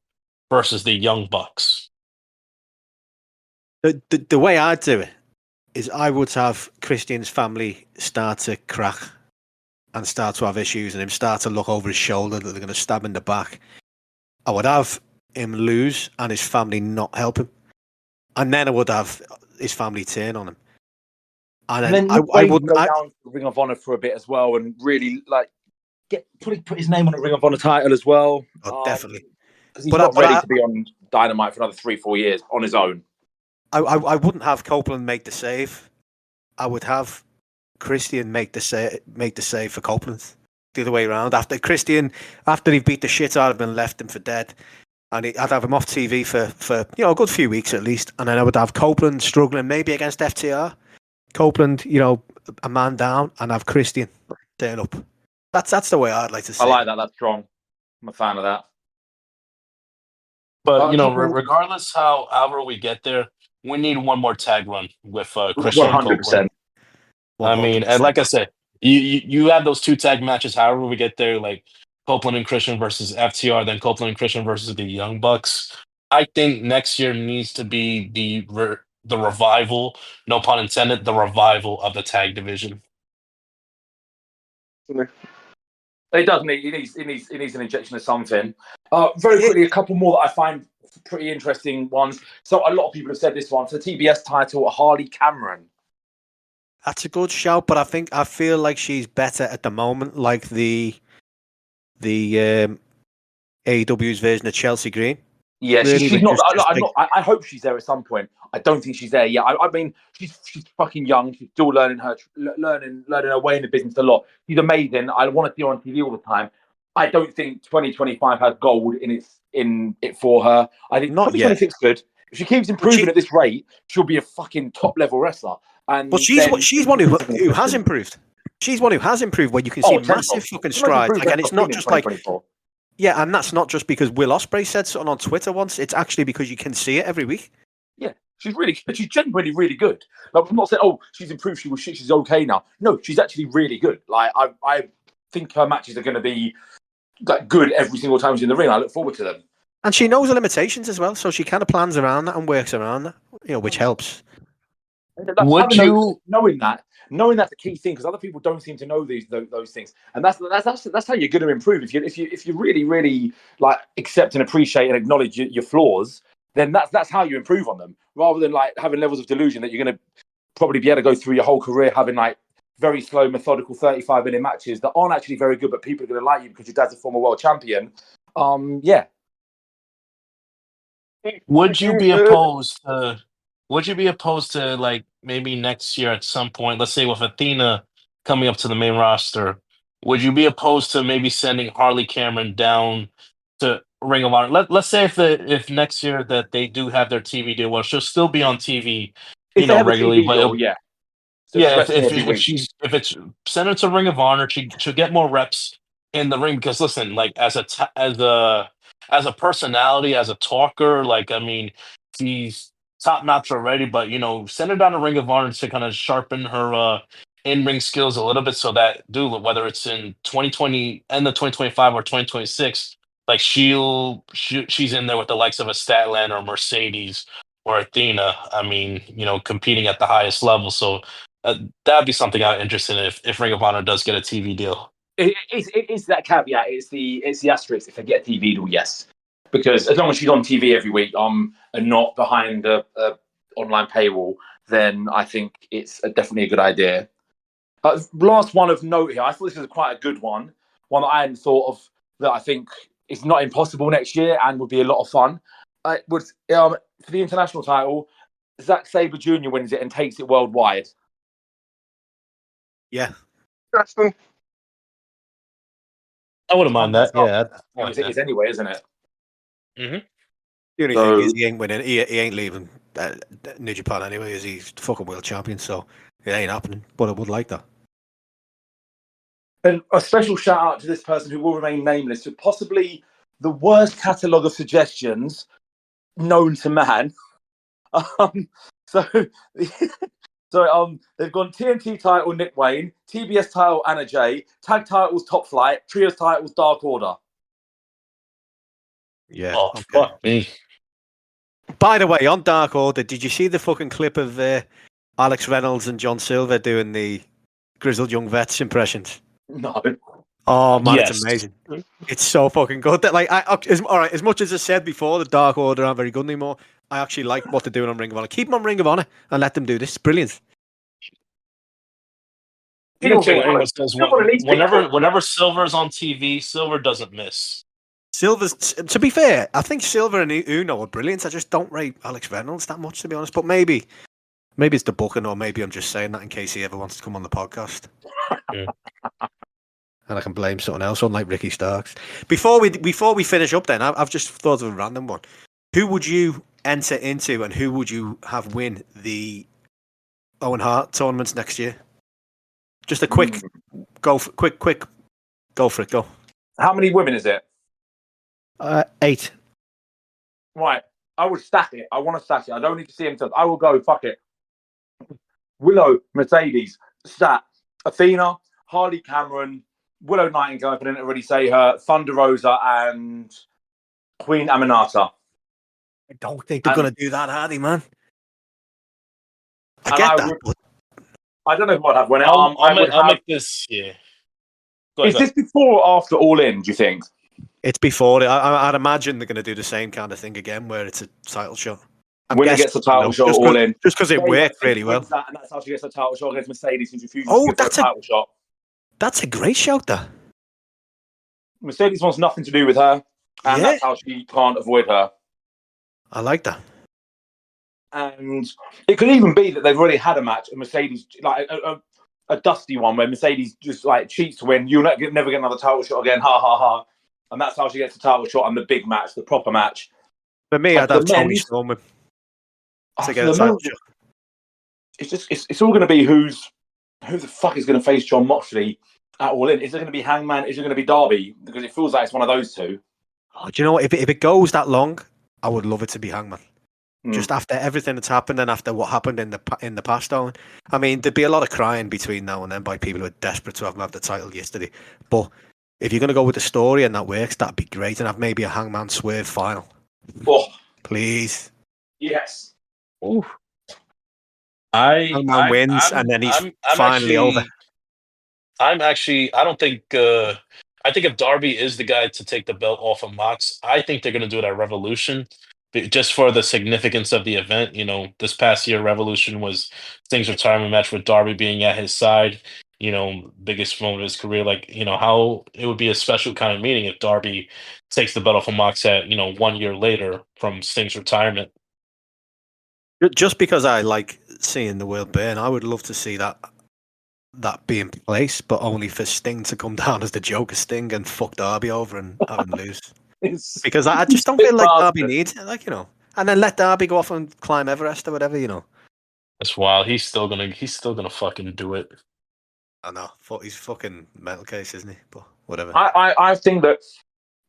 versus the Young Bucks. The way I'd do it is I would have Christian's family start to crack and start to have issues, and him start to look over his shoulder that they're going to stab in the back. I would have him lose and his family not help him, and then I would have his family turn on him. And then I wouldn't go down to Ring of Honor for a bit as well, and really like put his name on a Ring of Honor title as well. Oh, definitely. Because he's not ready to be on Dynamite for another 3-4 years on his own. I wouldn't have Copeland make the save. I would have Christian make the save for Copeland. The other way around. After he beat the shit out of him and left him for dead, and I'd have him off TV for a good few weeks at least, and then I would have Copeland struggling maybe against FTR. Copeland, a man down, and have Christian turn up. That's the way I'd like to see. I like that. That's strong. I'm a fan of that. But regardless however we get there, we need one more tag run with Christian 100%. I mean, and like I said, you have those 2 tag matches. However we get there, like Copeland and Christian versus FTR, then Copeland and Christian versus the Young Bucks. I think next year needs to be the revival, no pun intended, the revival of the tag division. It does need. It needs an injection of something. Very quickly, a couple more that I find pretty interesting ones. So a lot of people have said this one. So the TBS title, Harley Cameron. That's a good shout, but I feel like she's better at the moment, like the AEW's version of Chelsea Green. Yeah, really, she's not. I hope she's there at some point. I don't think she's there yet. I mean, she's fucking young. She's still learning her way in the business a lot. She's amazing. I want to see her on TV all the time. I don't think 2025 has gold in it for her. I think 2026 good. If she keeps improving at this rate, she'll be a fucking top level wrestler. But she's one who has improved. She's one who has improved where you can see massive fucking strides. Again, it's not just like. Yeah, and that's not just because Will Ospreay said something on Twitter once. It's actually because you can see it every week. Yeah, she's really good. She's genuinely really good. Like, I'm not saying, she's improved, she was shit, she's okay now. No, she's actually really good. Like, I think her matches are going to be like good every single time she's in the ring. I look forward to them. And she knows the limitations as well, so she kind of plans around that and works around that, which helps. Knowing that's the key thing, because other people don't seem to know those things, and that's how you're going to improve. If you really really like accept and appreciate and acknowledge your flaws, then that's how you improve on them, rather than like having levels of delusion that you're going to probably be able to go through your whole career having like very slow, methodical 35-minute matches that aren't actually very good, but people are going to like you because your dad's a former world champion. Yeah. Would you be opposed to like maybe next year at some point, let's say with Athena coming up to the main roster, would you be opposed to maybe sending Harley Cameron down to Ring of Honor? Let's say if next year that they do have their TV deal, well, she'll still be on TV, regularly. But yeah, if it's send her to Ring of Honor, she'll get more reps in the ring. Because listen, like as a personality, as a talker, like I mean, she's top notch already, but send her down to Ring of Honor to kind of sharpen her in-ring skills a little bit so that, dude, whether it's in 2020, end of 2025 or 2026, like she's in there with the likes of a Statland or Mercedes or Athena. I mean, competing at the highest level. So that'd be something I'm interested in if Ring of Honor does get a TV deal. It is that caveat. It's the asterisk. If they get a TV deal, yes, because as long as she's on TV every week, and not behind a online paywall, then I think it's definitely a good idea. Last one of note here. I thought this was quite a good one that I hadn't thought of, that I think is not impossible next year and would be a lot of fun. Was for the international title, Zack Sabre Jr. wins it and takes it worldwide. Yeah. Interesting. I wouldn't mind that. Yeah, It is anyway, isn't it? Mm-hmm. The only thing is he ain't winning. He ain't leaving New Japan anyway. Is he's the fucking world champion? So it ain't happening. But I would like that. And a special shout out to this person who will remain nameless for possibly the worst catalogue of suggestions known to man. So they've gone TNT title Nick Wayne, TBS title Anna Jay, tag titles Top Flight, trios titles Dark Order. Yeah. Oh, okay. fuck me. By the way, on Dark Order, did you see the fucking clip of Alex Reynolds and John Silver doing the Grizzled Young Vets impressions? No. Oh man, Yes. It's amazing. It's so fucking good. That as much as I said before, the Dark Order aren't very good anymore. I actually like what they're doing on Ring of Honor. Keep them on Ring of Honor and let them do this. It's brilliant. I don't care what anyone says. Whenever Silver's on TV, Silver doesn't miss. Silver's, to be fair, I think Silver and Uno are brilliant. I just don't rate Alex Reynolds that much, to be honest. But maybe it's the booking, or maybe I'm just saying that in case he ever wants to come on the podcast. Yeah. And I can blame someone else, unlike Ricky Starks. Before we finish up, then I've just thought of a random one. Who would you enter into, and who would you have win the Owen Hart tournaments next year? Just a quick go for it. Go. How many women is it? 8. Right. I would stack it. I want to stack it. I don't need to see him. I will go. Fuck it. Willow, Mercedes, Stat, Athena, Harley Cameron, Willow Nightingale, if I didn't already say her, Thunder Rosa, and Queen Aminata. I don't think they're going to do that, Hardy, man. I don't know what I'd have when I'll make this. Yeah. Is this before or after All In, do you think? It's before. I'd imagine they're going to do the same kind of thing again, where it's a title shot. When it gets a title shot, All In. Just because it worked really well. And that's how she gets a title shot against Mercedes, who's refusing Oh, to give her a title shot. That's a great shout, though. Mercedes wants nothing to do with her, and that's how she can't avoid her. I like that. And it could even be that they've already had a match, and Mercedes, like a dusty one, where Mercedes just like cheats to win. You'll never get another title shot again. Ha ha ha! And that's how she gets the title shot and the big match, the proper match. For me, I'd have Tony Storm to get a title shot. It's all going to be who the fuck is going to face Jon Moxley at All In. Is it going to be Hangman? Is it going to be Darby? Because it feels like it's one of those two. Oh, do you know what? If it goes that long, I would love it to be Hangman. Just after everything that's happened and after what happened in the past, Owen. I mean, there'd be a lot of crying between now and then by people who are desperate to have the title yesterday. But if you're going to go with the story and that works, that'd be great. And have maybe a Hangman Swerve final. Oh, please. Yes. Ooh. Hangman wins and then he's finally over. I don't think. I think if Darby is the guy to take the belt off of Mox, I think they're going to do it at Revolution. Just for the significance of the event, this past year, Revolution was Sting's retirement match with Darby being at his side, biggest moment of his career. How it would be a special kind of meeting if Darby takes the belt off of Mox at, 1 year later from Sting's retirement. Just because I like seeing the world burn, I would love to see that be in place, but only for Sting to come down as the Joker Sting and fuck Darby over and have him lose. Because I just don't feel like Darby needs it, and then let Darby go off and climb Everest or whatever, That's wild. He's still gonna fucking do it. I know. He's fucking metal case, isn't he? But whatever. I think that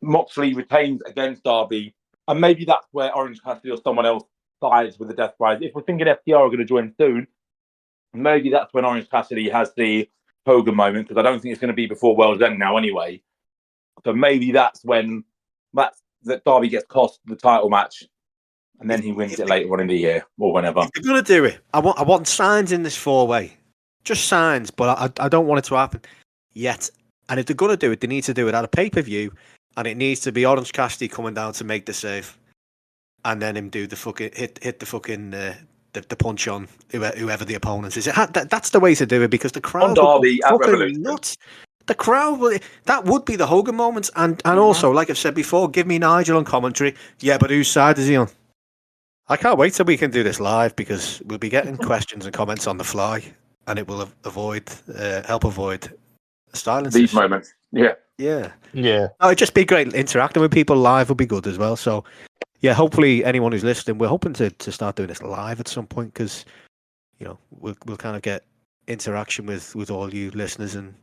Moxley retains against Darby, and maybe that's where Orange Cassidy or someone else sides with the Death Prize. If we're thinking FTR are going to join soon, maybe that's when Orange Cassidy has the Hogan moment, because I don't think it's going to be before World's End now anyway. So maybe that's when that Darby gets cost the title match, and then he wins it later on in the year or whenever. If they're going to do it, I want signs in this 4-way. Just signs, but I don't want it to happen yet. And if they're going to do it, they need to do it at a pay-per-view, and it needs to be Orange Cassidy coming down to make the save, and then him do the fucking hit the fucking the punch on whoever the opponent is. That's the way to do it, because the crowd Darby at fucking Revolution. nuts. The crowd that would be the Hogan moments, and also, like I've said before, give me Nigel on commentary. Yeah, but whose side is he on? I can't wait till we can do this live, because we'll be getting questions and comments on the fly, and it will help avoid silences. These moments. Yeah. Oh, it'd just be great. Interacting with people live would be good as well. So, yeah, hopefully anyone who's listening, we're hoping to start doing this live at some point, because we'll kind of get interaction with all you listeners, and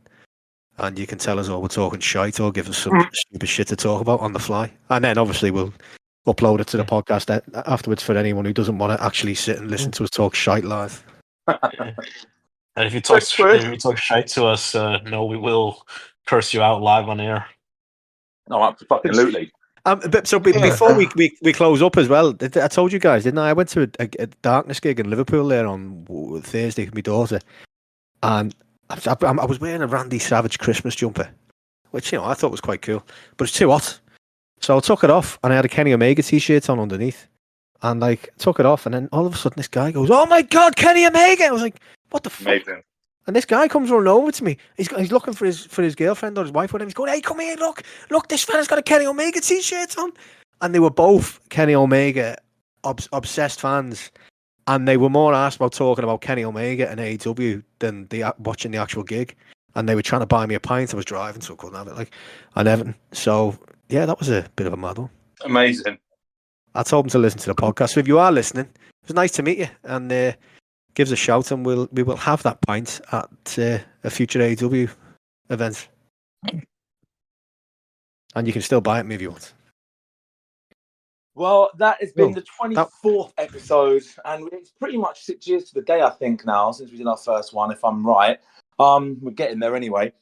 you can tell us all we're talking shite or give us some stupid shit to talk about on the fly, and then obviously we'll upload it to the podcast afterwards for anyone who doesn't want to actually sit and listen to us talk shite live. And if you talk shite to us, no, we will curse you out live on air. No, absolutely. Before we close up as well, I told you guys, didn't I? I went to a Darkness gig in Liverpool there on Thursday with my daughter, and I was wearing a Randy Savage Christmas jumper, which I thought was quite cool, but it's too hot, so I took it off, and I had a Kenny Omega t-shirt on underneath, and took it off, and then all of a sudden this guy goes, "Oh my God, Kenny Omega!" I was like, "What the fuck?" Amazing. And this guy comes running over to me. He's looking for his girlfriend or his wife with him. He's going, "Hey, come here, look, this fella's got a Kenny Omega t-shirt on." And they were both Kenny Omega obsessed fans, and they were more asked about talking about Kenny Omega and AEW than watching the actual gig. And they were trying to buy me a pint. I was driving, so I couldn't have it, and everything. So yeah, that was a bit of a mad one. Amazing. I told them to listen to the podcast. So if you are listening, it was nice to meet you, and give us a shout, and we will have that pint at a future AEW event. And you can still buy it if you want. Well, that has been the 24th episode, and it's pretty much 6 years to the day, I think, now, since we did our first one, if I'm right. We're getting there anyway.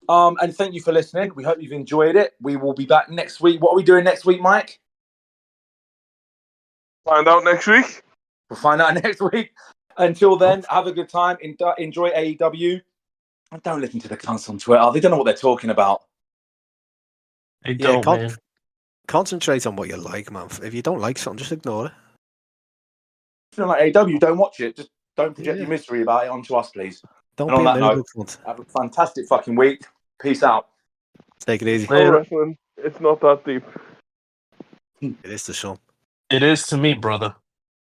And thank you for listening. We hope you've enjoyed it. We will be back next week. What are we doing next week, Mike? Find out next week. We'll find out next week. Until then, have a good time. Enjoy AEW. And don't listen to the cunts on Twitter. They don't know what they're talking about. They don't, man. Concentrate on what you like, man. If you don't like something, just ignore it. If you don't like AEW, don't watch it. Just don't project your misery about it onto us, please. Don't and be on that a note, have a fantastic fucking week. Peace out. Take it easy. Wrestling, it's not that deep. It is to some. It is to me, brother.